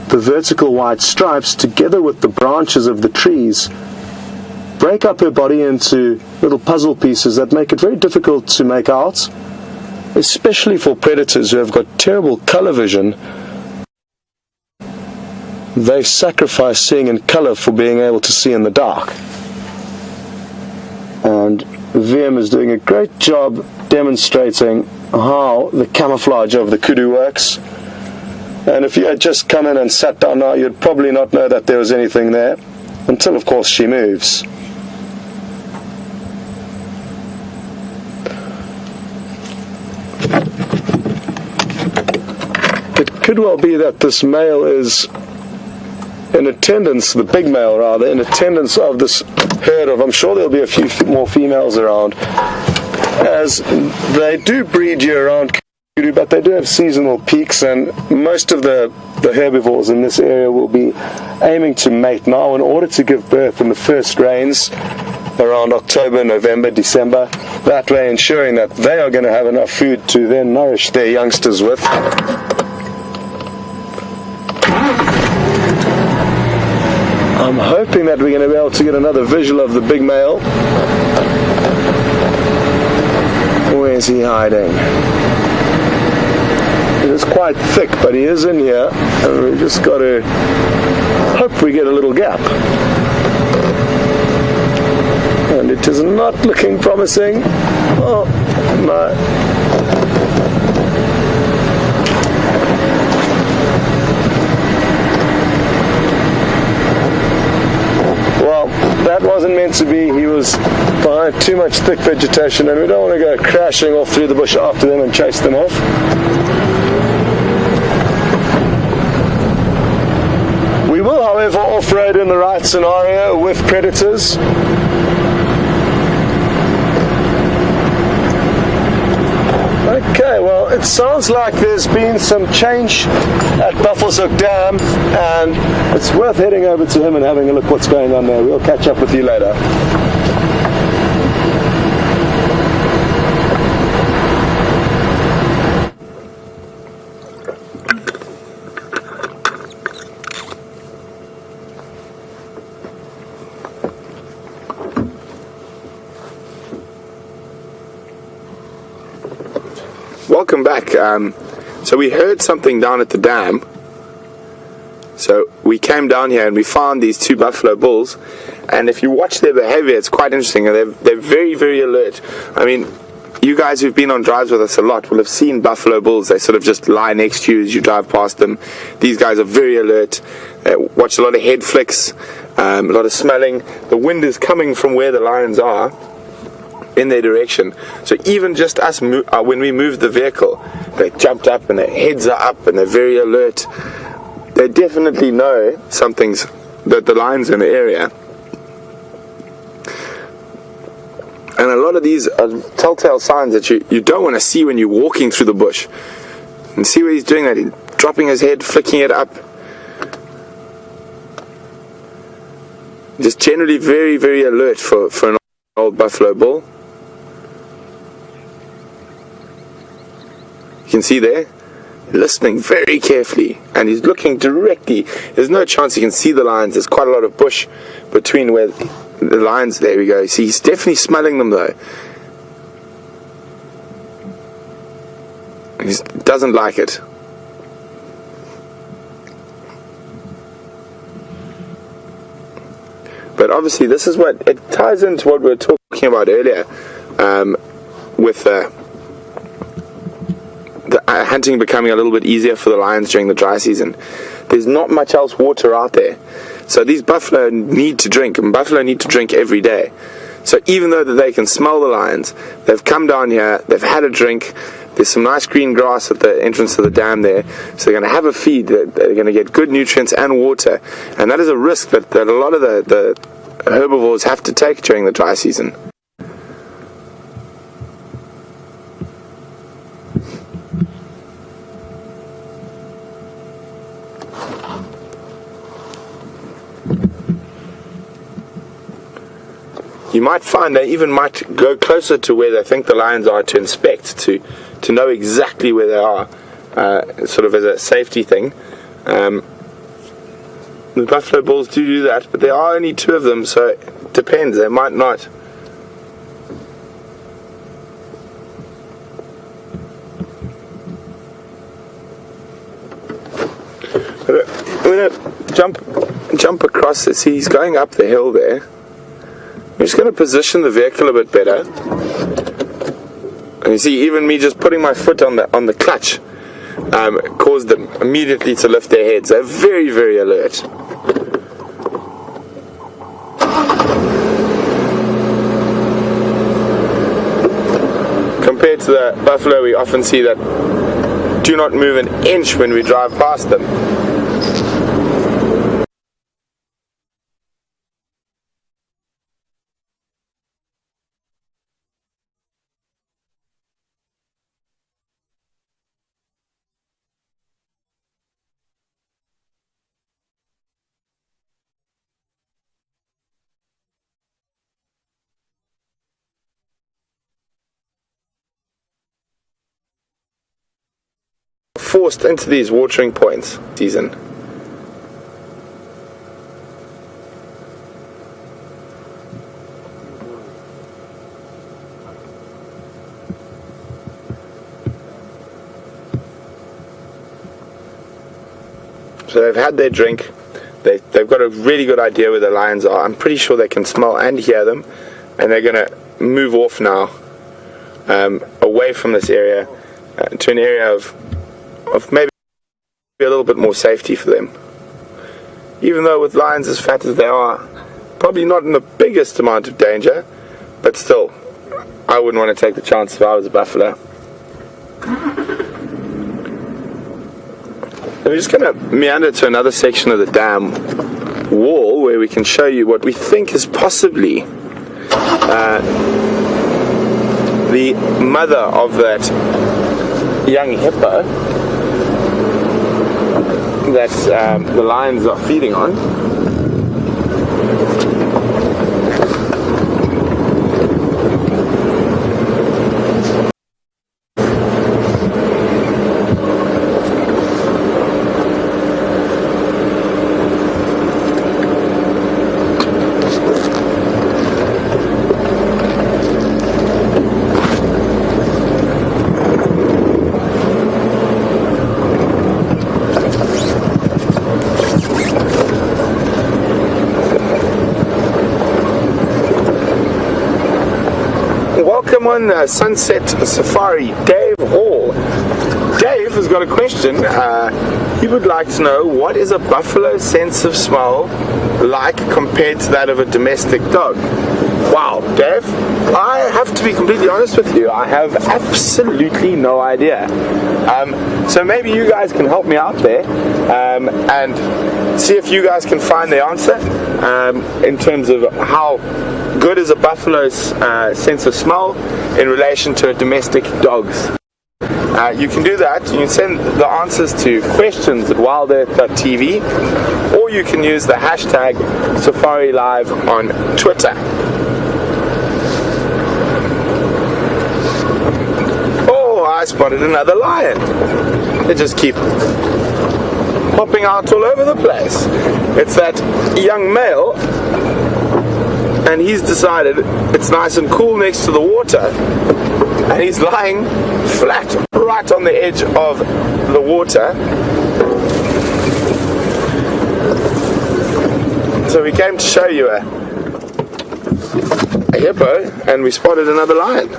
the vertical white stripes, together with the branches of the trees, break up her body into little puzzle pieces that make it very difficult to make out, especially for predators who have got terrible color vision. They sacrifice seeing in color for being able to see in the dark. And VM is doing a great job demonstrating how the camouflage of the kudu works. And if you had just come in and sat down now, you'd probably not know that there was anything there, until of course she moves. It could well be that this male is in attendance, the big male rather, in attendance of this herd of, I'm sure there'll be a few more females around, as they do breed year-round, but they do have seasonal peaks, and most of the herbivores in this area will be aiming to mate now in order to give birth in the first rains around October, November, December, that way ensuring that they are going to have enough food to then nourish their youngsters with. I'm hoping that we're going to be able to get another visual of the big male. Where's he hiding? It is quite thick, but he is in here, and we've just got to hope we get a little gap. And it is not looking promising. Oh, no. Well, that wasn't meant to be. He was behind too much thick vegetation, and we don't want to go crashing off through the bush after them and chase them off. We will, however, off-road in the right scenario with predators. Okay, well, sounds like there's been some change at Buffelshoek Dam, and it's worth heading over to him and having a look what's going on there. We'll catch up with you later. Welcome back. So we heard something down at the dam. So we came down here and we found these two buffalo bulls. And if you watch their behavior, it's quite interesting. They're very, very alert. I mean, you guys who've been on drives with us a lot will have seen buffalo bulls. They sort of just lie next to you as you drive past them. These guys are very alert. They watch a lot of head flicks, a lot of smelling. The wind is coming from where the lions are, in their direction. So even just us, when we moved the vehicle, they jumped up and their heads are up and they're very alert. They definitely know that the lions in the area. And a lot of these are telltale signs that you don't want to see when you're walking through the bush. And see what he's doing that, he's dropping his head, flicking it up. Just generally very, very alert for an old buffalo bull. You can see there, listening very carefully, and he's looking directly. There's no chance he can see the lions. There's quite a lot of bush between where the lions, there we go. See, he's definitely smelling them though. He doesn't like it. But obviously this is what, it ties into what we were talking about earlier, with the hunting becoming a little bit easier for the lions during the dry season. There's not much else water out there, so these buffalo need to drink, and buffalo need to drink every day. So even though that they can smell the lions, they've come down here, they've had a drink. There's some nice green grass at the entrance of the dam there, so they're going to have a feed. They're going to get good nutrients and water, and that is a risk that a lot of the herbivores have to take during the dry season. You might find they even might go closer to where they think the lions are to inspect, to know exactly where they are, sort of as a safety thing. The buffalo bulls do that, but there are only two of them, so it depends. They might not. We're gonna jump across this. He's going up the hill there. I'm just going to position the vehicle a bit better. And you see, even me just putting my foot on the clutch caused them immediately to lift their heads. They're very, very alert. Compared to the buffalo, we often see that do not move an inch when we drive past them. Forced into these watering points season. So they've had their drink. They've got a really good idea where the lions are. I'm pretty sure they can smell and hear them, and they're going to move off now, away from this area to an area of maybe a little bit more safety for them. Even though with lions as fat as they are, probably not in the biggest amount of danger, but still, I wouldn't want to take the chance if I was a buffalo. And we're just going to meander to another section of the dam wall where we can show you what we think is possibly the mother of that young hippo that the lions are feeding on. Welcome on Sunset Safari, Dave Hall. Dave has got a question. He would like to know, what is a buffalo's sense of smell like compared to that of a domestic dog? Wow, Dave, I have to be completely honest with you. I have absolutely no idea. So maybe you guys can help me out there and see if you guys can find the answer in terms of how good is a buffalo's sense of smell in relation to a domestic dog's. You can do that. You can send the answers to questions@WildEarthTV, or you can use the hashtag SafariLive on Twitter. Oh, I spotted another lion. They just keep popping out all over the place. It's that young male, and he's decided it's nice and cool next to the water, and he's lying flat right on the edge of the water. So we came to show you a hippo, and we spotted another lion.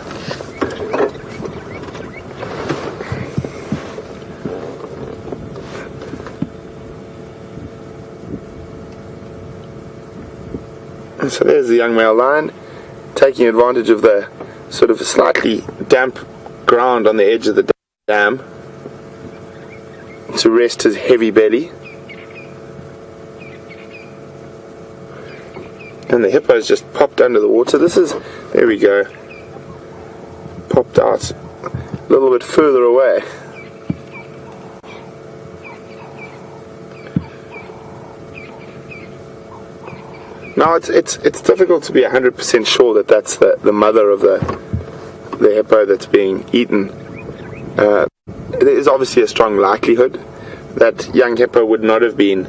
And so there's the young male lion taking advantage of the sort of slightly damp ground on the edge of the dam to rest his heavy belly. And the hippo's just popped under the water. There we go, popped out a little bit further away. Now it's difficult to be 100% sure that that's the mother of the hippo that's being eaten. There is obviously a strong likelihood that young hippo would not have been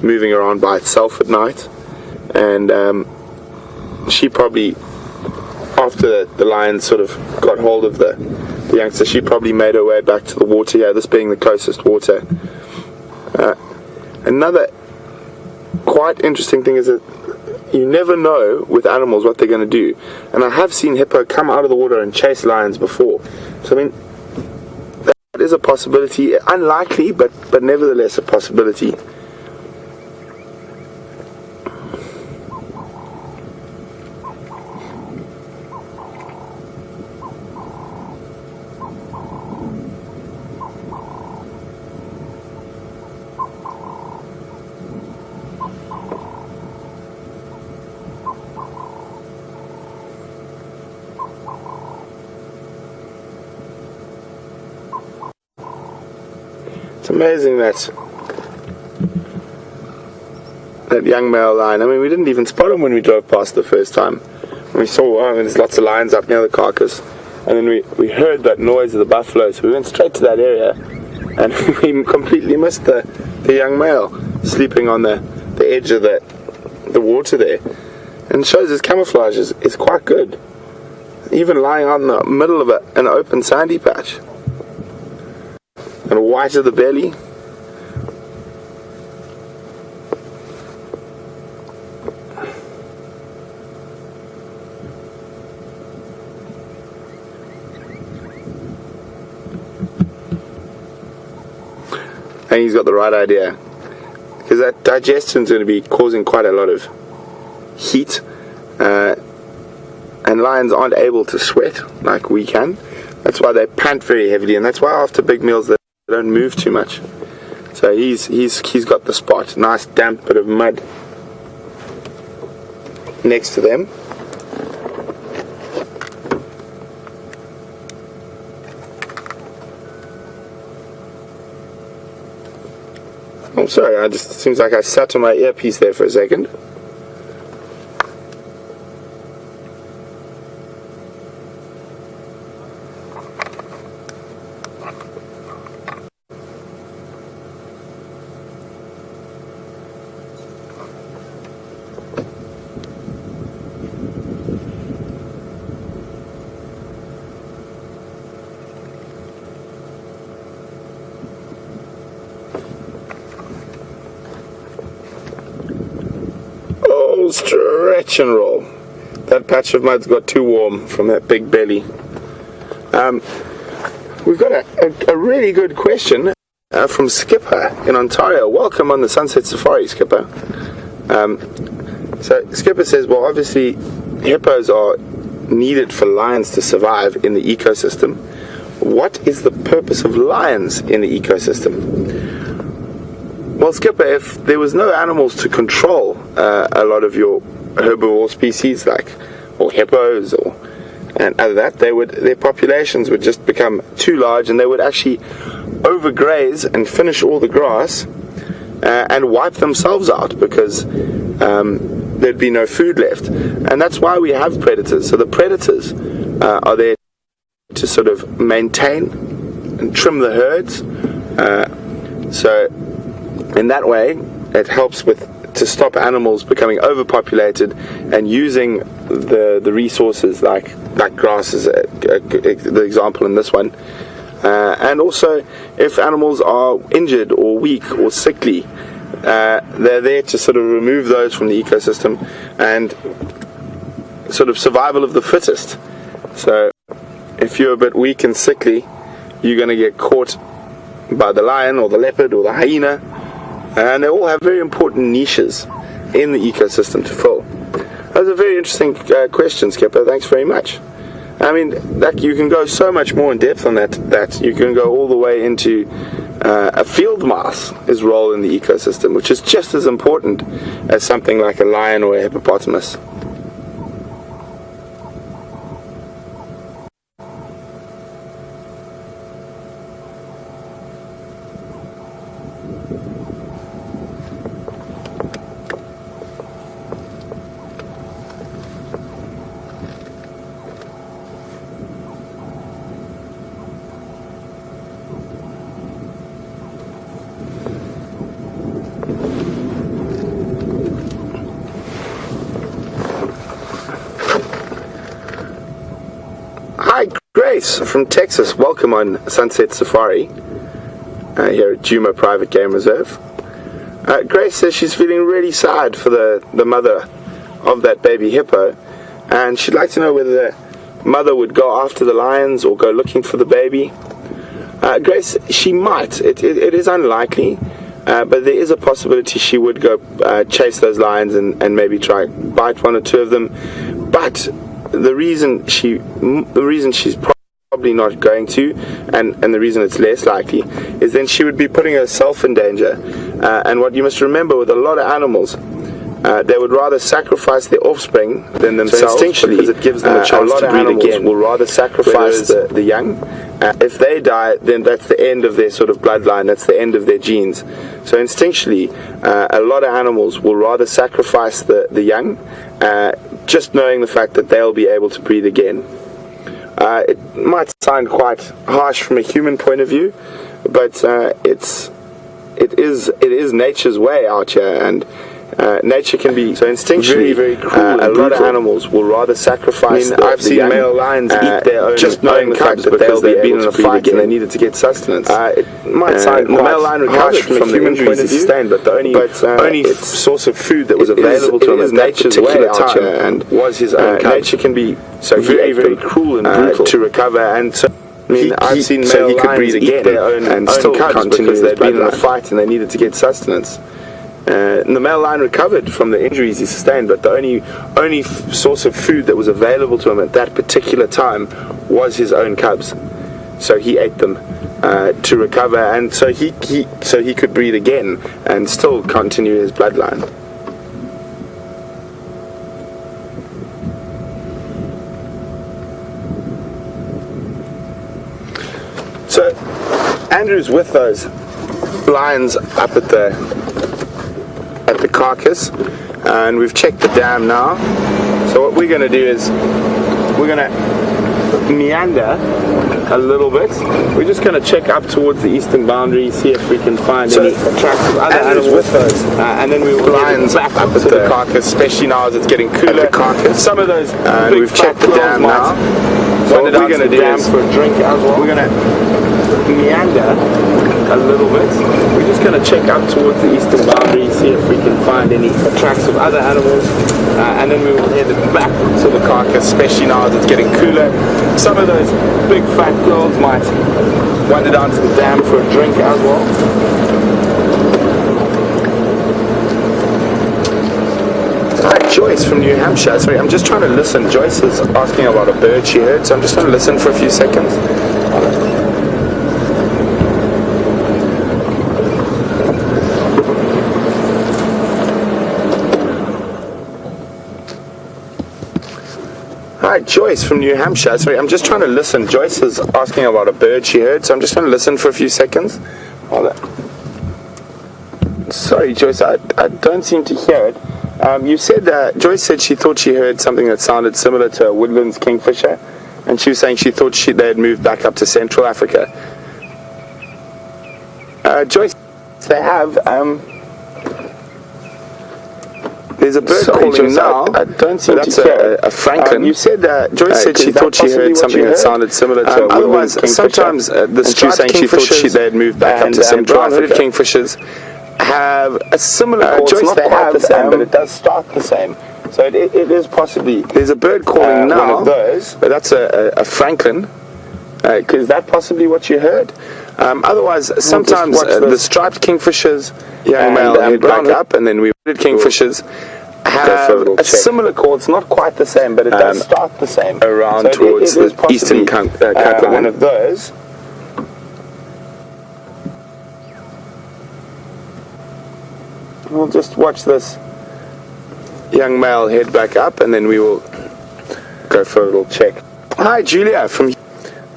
moving around by itself at night, and she probably, after the lion sort of got hold of the youngster, she probably made her way back to the water here, this being the closest water. Another quite interesting thing is that you never know with animals what they're going to do, and I have seen hippo come out of the water and chase lions before. So I mean, that is a possibility, unlikely, but nevertheless a possibility. It's amazing that young male lion, I mean, we didn't even spot him when we drove past the first time. We saw, there's lots of lions up near the carcass, and then we heard that noise of the buffalo, so we went straight to that area, and we completely missed the young male sleeping on the edge of the water there. And it shows his camouflage is quite good, even lying out in the middle of an open sandy patch. And white of the belly. And he's got the right idea, because that digestion is going to be causing quite a lot of heat, and lions aren't able to sweat like we can. That's why they pant very heavily, and that's why after big meals they don't move too much. So he's got the spot, nice damp bit of mud next to them. sorry, it seems like I sat on my earpiece there for a second. Stretch and roll. That patch of mud's got too warm from that big belly. We've got a really good question from Skipper in Ontario. Welcome on the Sunset Safari, Skipper. So Skipper says, well, obviously hippos are needed for lions to survive in the ecosystem. What is the purpose of lions in the ecosystem? Well, Skipper, if there was no animals to control a lot of your herbivore species, or hippos, and other that, their populations would just become too large, and they would actually overgraze and finish all the grass and wipe themselves out because there'd be no food left. And that's why we have predators. So the predators are there to sort of maintain and trim the herds. So in that way, it helps to stop animals becoming overpopulated and using the resources like grass is the example in this one. And also, if animals are injured or weak or sickly, they're there to sort of remove those from the ecosystem and sort of survival of the fittest. So if you're a bit weak and sickly, you're going to get caught by the lion or the leopard or the hyena. And they all have very important niches in the ecosystem to fill. That's a very interesting question, Skipper. Thanks very much. I mean, you can go so much more in depth on that you can go all the way into a field mouse's role in the ecosystem, which is just as important as something like a lion or a hippopotamus. Hi, Grace from Texas. Welcome on Sunset Safari here at Djuma Private Game Reserve. Grace says she's feeling really sad for the mother of that baby hippo, and she'd like to know whether the mother would go after the lions or go looking for the baby. Grace, she might. It is unlikely, but there is a possibility she would go chase those lions and maybe try bite one or two of them. But the reason she's probably not going to, and the reason it's less likely, is then she would be putting herself in danger. And what you must remember with a lot of animals, they would rather sacrifice their offspring than themselves, because it gives them a chance to breed again. Will rather sacrifice the young. If they die, then that's the end of their sort of bloodline, that's the end of their genes. So instinctually, a lot of animals will rather sacrifice the young, just knowing the fact that they'll be able to breed again. It might sound quite harsh from a human point of view, but it is nature's way out here, and nature can be so instinctually very cruel. A lot of animals will rather sacrifice. I've seen male lions eat their own, just knowing the fact that they'll be able to fight and they needed to get sustenance. It might sound quite the male lion recovered from a human point of view, but the only source of food that was available to him at nature's way out here and was his own cubs. Nature can be so very cruel and brutal to recover, and so I mean, I've seen male lions eat their own and still continue because they'd been in a fight and they needed to get sustenance. And the male lion recovered from the injuries he sustained, but the only source of food that was available to him at that particular time was his own cubs. So he ate them to recover, and so he could breed again and still continue his bloodline. So Andrew's with those lions up at the carcass, and we've checked the dam now. So what we're going to do is we're going to meander a little bit. We're just going to check up towards the eastern boundary, see if we can find any tracks of other animals with those, and then we will lions back up to the carcass, especially now as it's getting cooler. The carcass. Some of those big we've checked the dam now. So what we're going to do is for a drink as well. We're going to meander a little bit. We're just going to check up towards the eastern boundary, see if we can find any tracks of other animals, and then we will head back to the carcass, especially now as it's getting cooler. Some of those big fat girls might wander down to the dam for a drink as well. Hi, Joyce from New Hampshire. Sorry, I'm just trying to listen. Joyce is asking about a bird she heard, so I'm just trying to listen for a few seconds. Hi, Joyce from New Hampshire. Sorry, I'm just trying to listen. Joyce is asking about a bird she heard, so I'm just trying to listen for a few seconds. Sorry, Joyce, I don't seem to hear it. You said Joyce said she thought she heard something that sounded similar to a woodlands kingfisher, and she was saying she thought they had moved back up to Central Africa. Joyce, they have. There's a bird calling Joyce, now. I don't seem to hear a Franklin. You said Joyce said she thought she heard something that sounded similar to a woodlands kingfisher. Sometimes the striped kingfishers they had moved back up to Central Africa. Kingfishers have a similar call. It's not quite the same, but it does start the same. So it is possibly. There's a bird calling now. One of those, but that's a Franklin. Is that possibly what you heard? Otherwise, sometimes the striped kingfishers, young male, head back up, and then we kingfishers have a similar call. It's not quite the same, but it does start the same. Around so towards the eastern Cape. One of those. We'll just watch this young male head back up, and then we will go for a little check. Hi, Julia from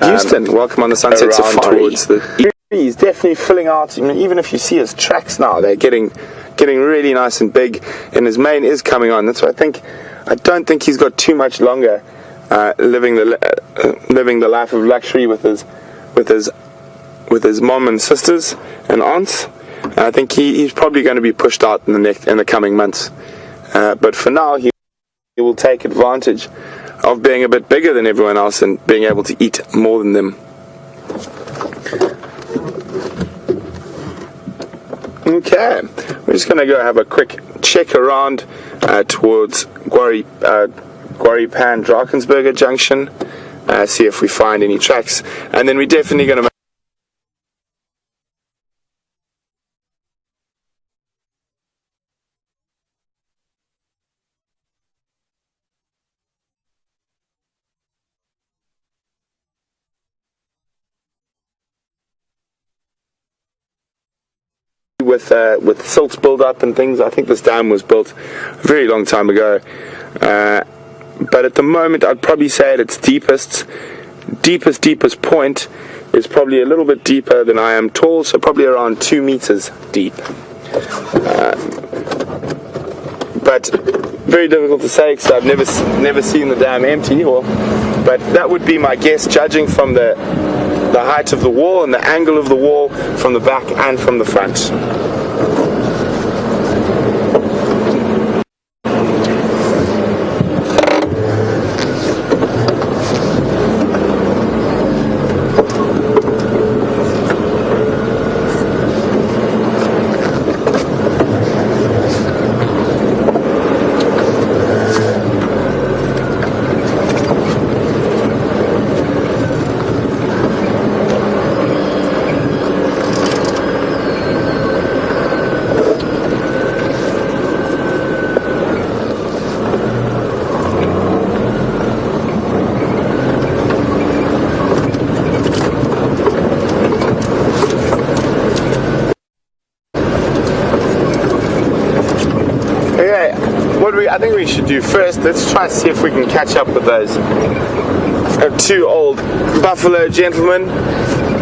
Houston. Welcome on the Sunset Safari. Towards the he's definitely filling out. I mean, even if you see his tracks now, they're getting really nice and big, and his mane is coming on. That's why I don't think he's got too much longer living the life of luxury with his mom and sisters and aunts. I think he's probably going to be pushed out in the coming months. But for now, he will take advantage of being a bit bigger than everyone else and being able to eat more than them. Okay, we're just going to go have a quick check around towards Guaripan Drakensberger Junction, see if we find any tracks, and then we're definitely going to with silt build up and things. I think this dam was built a very long time ago, but at the moment I'd probably say at its deepest point is probably a little bit deeper than I am tall, so probably around 2 meters deep, but very difficult to say because I've never seen the dam empty, but that would be my guess, judging from the height of the wall and the angle of the wall from the back and from the front. I think we should do first, let's try and see if we can catch up with those two old buffalo gentlemen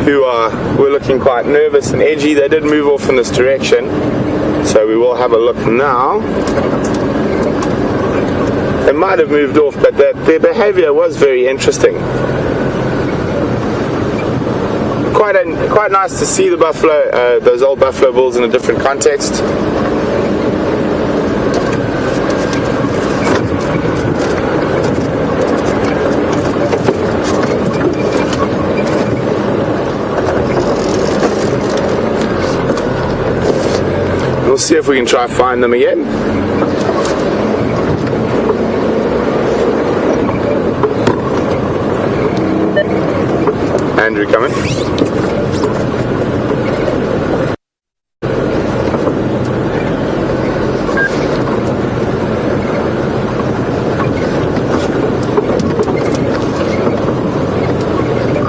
who were looking quite nervous and edgy. They did move off in this direction, so we will have a look now. They might have moved off, but their behavior was very interesting. Quite nice to see the buffalo, those old buffalo bulls in a different context. We'll see if we can try find them again. Andrew coming.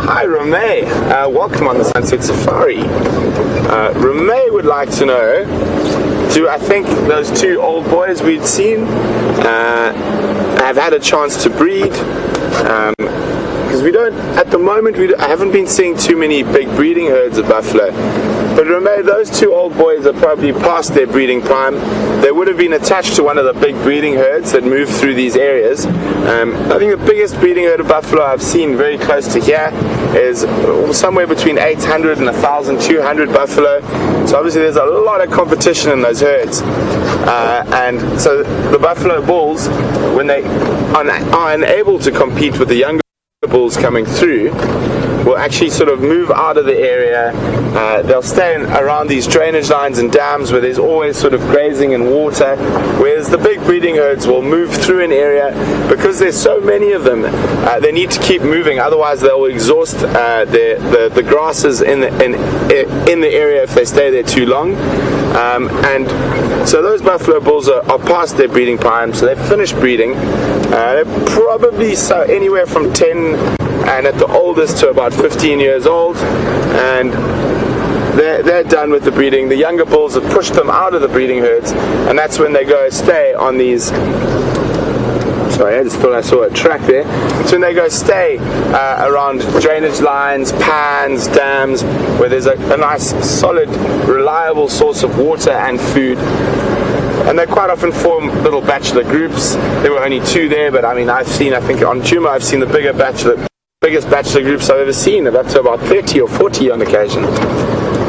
Hi Ramey, welcome on the Sunset Safari. Ramey would like to know, do I think those two old boys we'd seen have had a chance to breed? Because we don't, at the moment, I haven't been seeing too many big breeding herds of buffalo. But remember, those two old boys are probably past their breeding prime. They would have been attached to one of the big breeding herds that move through these areas. I think the biggest breeding herd of buffalo I've seen very close to here is somewhere between 800 and 1,200 buffalo. So obviously there's a lot of competition in those herds. And so the buffalo bulls, when they are unable to compete with the younger bulls coming through, will actually sort of move out of the area. They'll stay around these drainage lines and dams where there's always sort of grazing and water, whereas the big breeding herds will move through an area. Because there's so many of them, they need to keep moving, otherwise they'll exhaust the grasses in the area if they stay there too long. And so those buffalo bulls are past their breeding prime, so they've finished breeding. They're probably anywhere from 10 and at the oldest to about 15 years old, and they're done with the breeding. The younger bulls have pushed them out of the breeding herds, and that's when they go stay on these. Sorry, I just thought I saw a track there. So when they go stay around drainage lines, pans, dams, where there's a nice, solid, reliable source of water and food. And they quite often form little bachelor groups. There were only two there, but I mean, I think on Djuma I've seen the biggest bachelor groups I've ever seen, up to about 30 or 40 on occasion.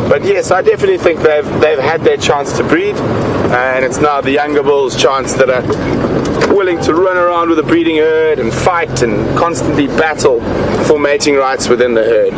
But yes, I definitely think they've had their chance to breed, and it's now the younger bulls' chance that are willing to run around with a breeding herd and fight and constantly battle for mating rights within the herd.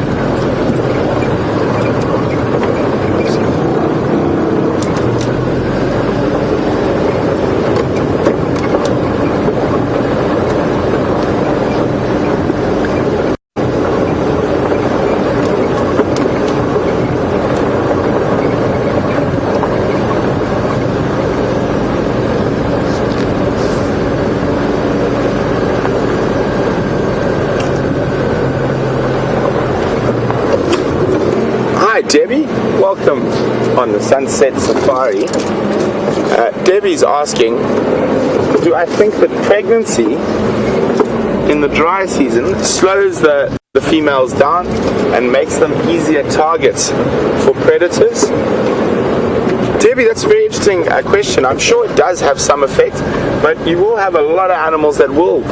Debbie, welcome on the Sunset Safari. Debbie's asking, do I think that pregnancy in the dry season slows the females down and makes them easier targets for predators? Debbie, that's a very interesting question. I'm sure it does have some effect, but you will have a lot of animals that will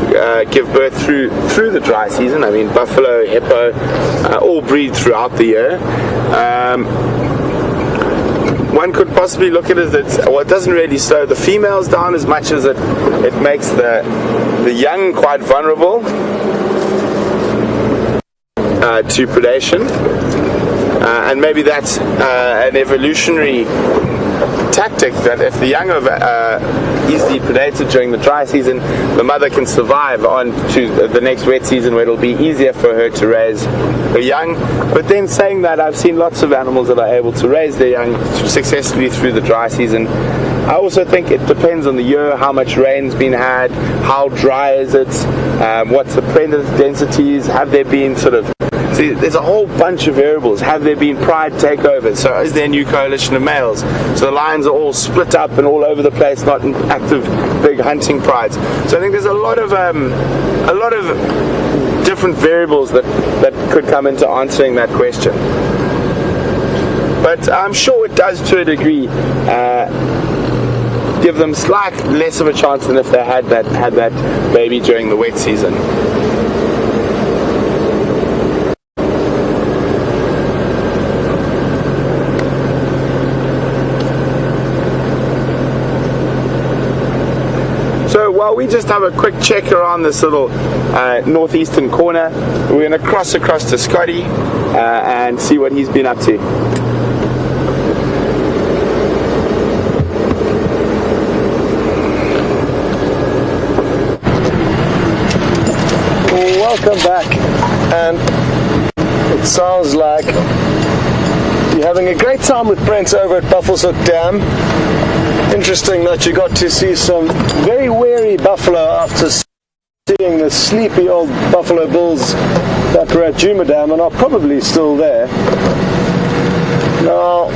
give birth through the dry season. I mean, buffalo, hippo, all breed throughout the year. One could possibly look at it as it doesn't really slow the females down as much as it makes the young quite vulnerable to predation. And maybe that's an evolutionary tactic, that if the young are easily predated during the dry season, the mother can survive on to the next wet season where it'll be easier for her to raise her young. But then saying that, I've seen lots of animals that are able to raise their young successfully through the dry season. I also think it depends on the year, how much rain's been had, how dry is it, what's the predator densities, have there been see, there's a whole bunch of variables. Have there been pride takeovers? So is there a new coalition of males? So the lions are all split up and all over the place, not in active big hunting prides. So I think there's a lot of different variables that could come into answering that question. But I'm sure it does, to a degree, give them slightly less of a chance than if they had that baby during the wet season. So while we just have a quick check around this little northeastern corner, we're going to cross across to Scotty and see what he's been up to. Welcome back, and it sounds like you're having a great time with Brent over at Buffalo's Hook Dam. Interesting that you got to see some very wary buffalo after seeing the sleepy old buffalo bulls that were at Djuma Dam and are probably still there. Now,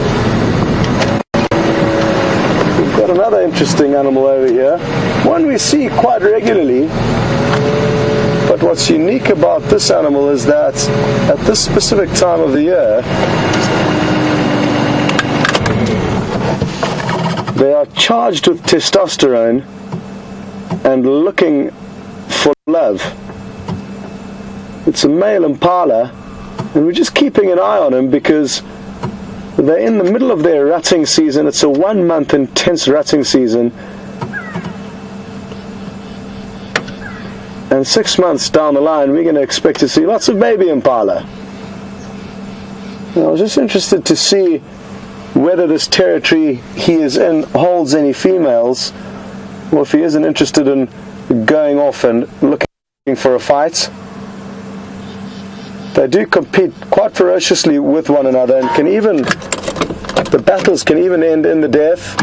we've got another interesting animal over here, one we see quite regularly. But what's unique about this animal is that at this specific time of the year, they are charged with testosterone and looking for love. It's a male impala, and we're just keeping an eye on him because they're in the middle of their rutting season. It's a 1 month intense rutting season. And 6 months down the line, we're going to expect to see lots of baby impala. And I was just interested to see whether this territory he is in holds any females, or if he isn't interested in going off and looking for a fight. They do compete quite ferociously with one another, and the battles can even end in the death.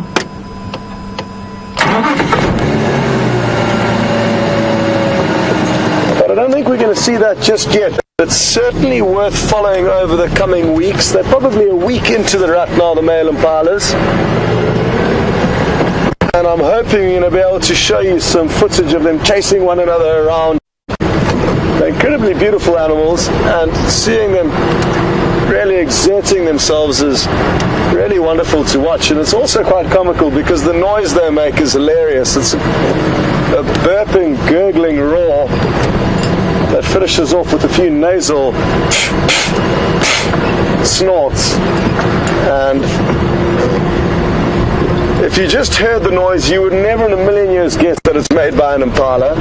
I don't think we're going to see that just yet. It's certainly worth following over the coming weeks. They're probably a week into the rut now, the male impalas. And I'm hoping we're going to be able to show you some footage of them chasing one another around. They're incredibly beautiful animals, and seeing them really exerting themselves is really wonderful to watch. And it's also quite comical because the noise they make is hilarious. It's a burping, gurgling roar that finishes off with a few nasal snorts. And if you just heard the noise, you would never in a million years guess that it's made by an impala.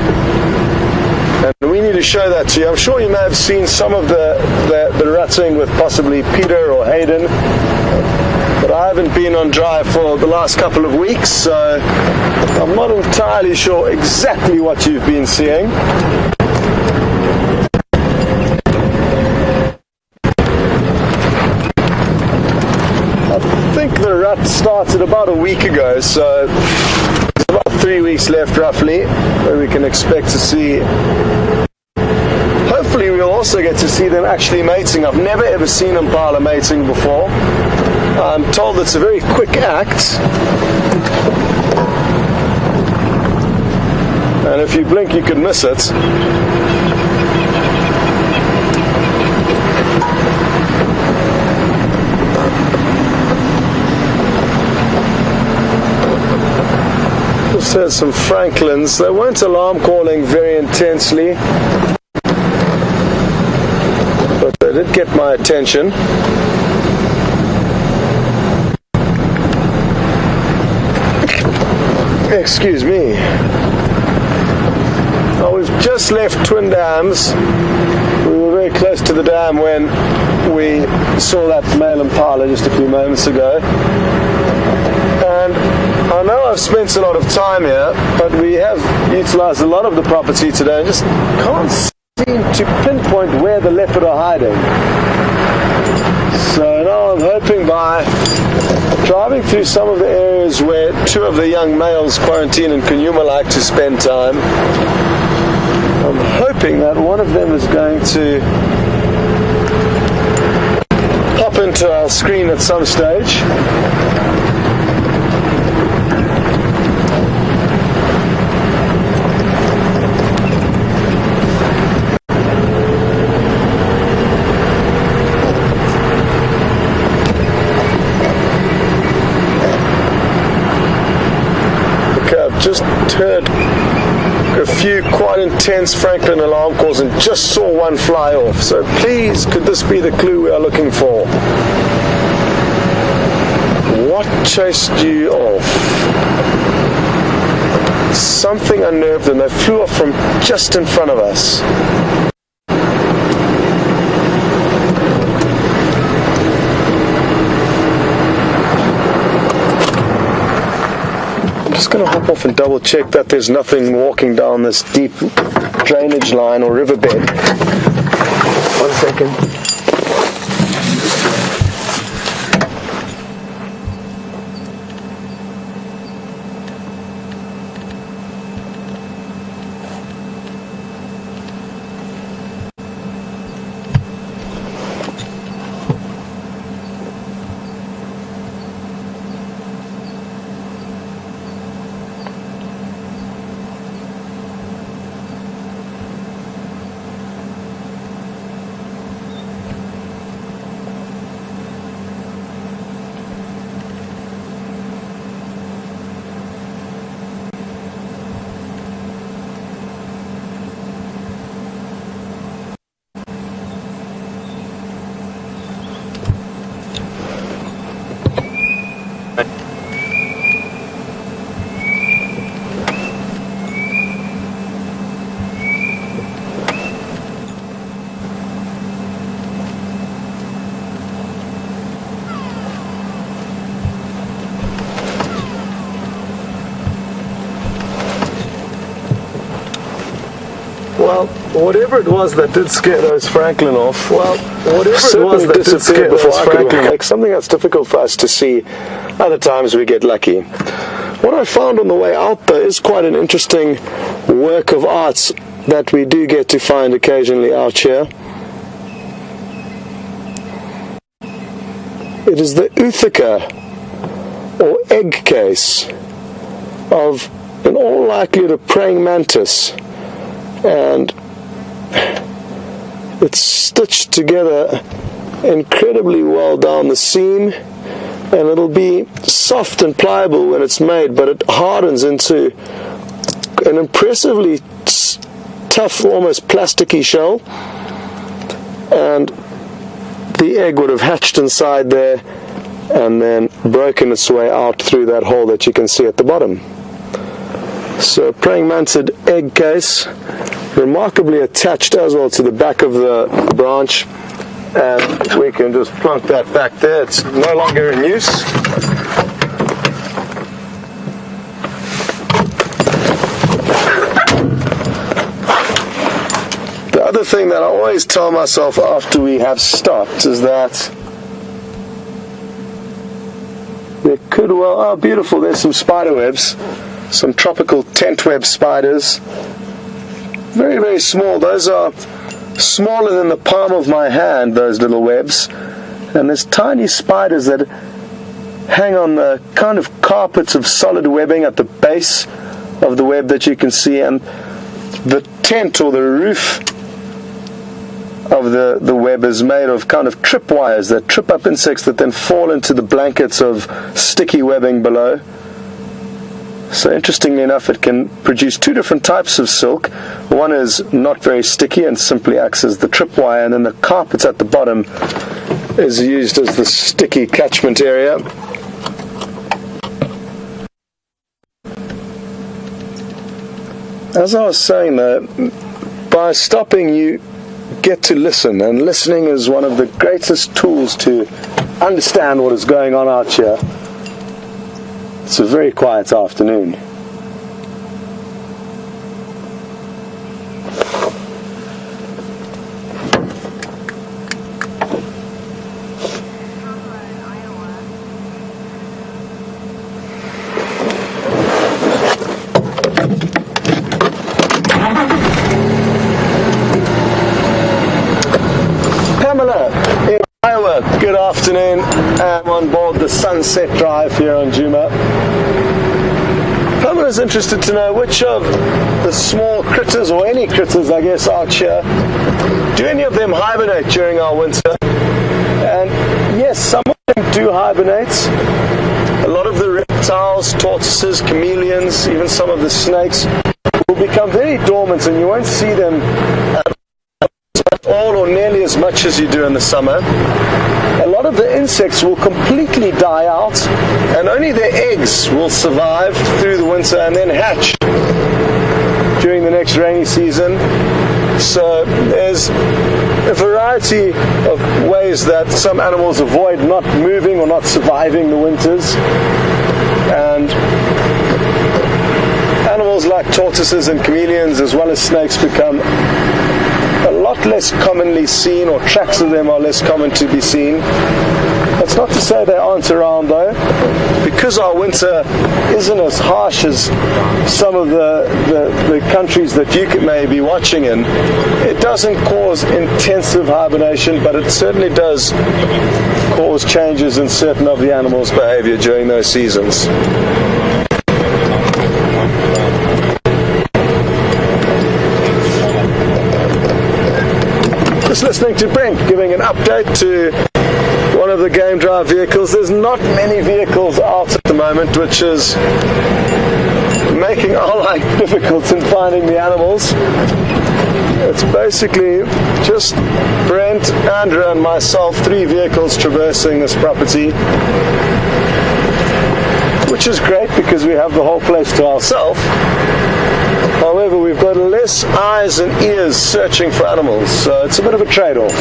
And we need to show that to you. I'm sure you may have seen some of the rutting with possibly Peter or Hayden, but I haven't been on drive for the last couple of weeks, so I'm not entirely sure exactly what you've been seeing. I think the rut started about a week ago, so there's about 3 weeks left roughly where we can expect to see. Hopefully we'll also get to see them actually mating. I've never ever seen impala mating before. I'm told it's a very quick act, and if you blink you could miss it. Just heard some francolins. They weren't alarm calling very intensely, but they did get my attention. Excuse me. Now we've just left Twin Dams. We were very close to the dam when we saw that male impala just a few moments ago. And I know I've spent a lot of time here, but we have utilized a lot of the property today and just can't seem to pinpoint where the leopard are hiding. So now I'm hoping by driving through some of the areas where two of the young males, Quarantine and Nkuhuma, like to spend time, I'm hoping that one of them is going to pop into our screen at some stage. intense Franklin alarm calls and just saw one fly off. So please, could this be the clue we are looking for? What chased you off? Something unnerved them. They flew off from just in front of us. I'm just going to hop off and double check that there's nothing walking down this deep drainage line or riverbed. 1 second. Well, whatever it was that did scare those Franklin off, disappeared before Franklin. Like something that's difficult for us to see. Other times we get lucky. What I found on the way out, though, is quite an interesting work of art that we do get to find occasionally out here. It is the Uthaka, or egg case, of, in all likelihood, a praying mantis. And it's stitched together incredibly well down the seam, and it'll be soft and pliable when it's made, but it hardens into an impressively tough, almost plasticky shell, and the egg would have hatched inside there and then broken its way out through that hole that you can see at the bottom. So praying mantid egg case, remarkably attached as well to the back of the branch, and we can just plunk that back there. It's no longer in use. The other thing that I always tell myself after we have stopped is that there could well, oh beautiful, there's some spider webs, some tropical tent web spiders. Very, very small. Those are smaller than the palm of my hand, those little webs. And there's tiny spiders that hang on the kind of carpets of solid webbing at the base of the web that you can see. And the tent or the roof of the web is made of kind of tripwires that trip up insects that then fall into the blankets of sticky webbing below. So interestingly enough, it can produce two different types of silk. One is not very sticky and simply acts as the tripwire, and then the carpets at the bottom is used as the sticky catchment area. As I was saying though, by stopping you get to listen, and listening is one of the greatest tools to understand what is going on out here. It's a very quiet afternoon. Pamela in Iowa, good afternoon. I'm on board the Sunset Drive here on Djuma. Pamela's interested to know which of the small critters, or any critters I guess, out here, do any of them hibernate during our winter? And yes, some of them do hibernate. A lot of the reptiles reptiles, tortoises, chameleons, even some of the snakes will become very dormant, and you won't see them at all or nearly as much as you do in the summer. A lot of the insects will completely die out, and only their eggs will survive through the winter and then hatch during the next rainy season. So there's a variety of ways that some animals avoid not moving or not surviving the winters, and animals like tortoises and chameleons as well as snakes become a lot less commonly seen, or tracks of them are less common to be seen. That's not to say they aren't around though. Because our winter isn't as harsh as some of the countries that you may be watching in, it doesn't cause intensive hibernation, but it certainly does cause changes in certain of the animals' behavior during those seasons. Just listening to Brent giving an update to one of the game drive vehicles. There's not many vehicles out at the moment, which is making our life difficult in finding the animals. It's basically just Brent, Andrew and myself, 3 vehicles traversing this property, which is great because we have the whole place to ourselves. However, we've got less eyes and ears searching for animals, so it's a bit of a trade-off.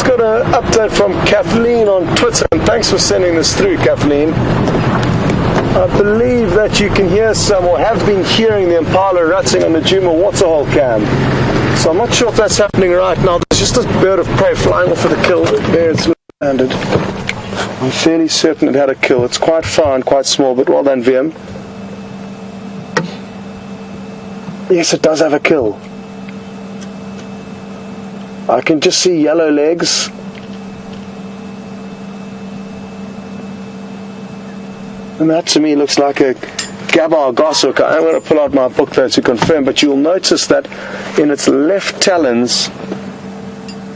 Got an update from Kathleen on Twitter, and thanks for sending this through, Kathleen. I believe that you can hear some, or have been hearing, the impala rutting on the Djuma waterhole cam. So I'm not sure if that's happening right now. There's just a bird of prey flying off of the kill. There it's landed. I'm fairly certain it had a kill. It's quite far and quite small, but well done, VM. Yes, it does have a kill. I can just see yellow legs. And that to me looks like a gabar goshawk. I'm going to pull out my book there to confirm, but you'll notice that in its left talons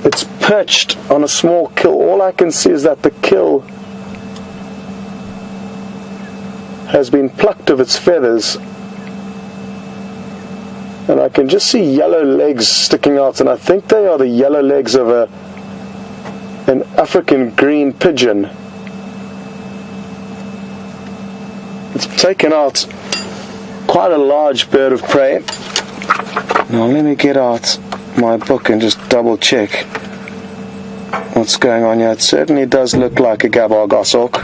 it's perched on a small kill. All I can see is that the kill has been plucked of its feathers, and I can just see yellow legs sticking out, and I think they are the yellow legs of an African green pigeon. It's taken out quite a large bird of prey. Now let me get out my book and just double check what's going on here. It certainly does look like a gabar goshawk.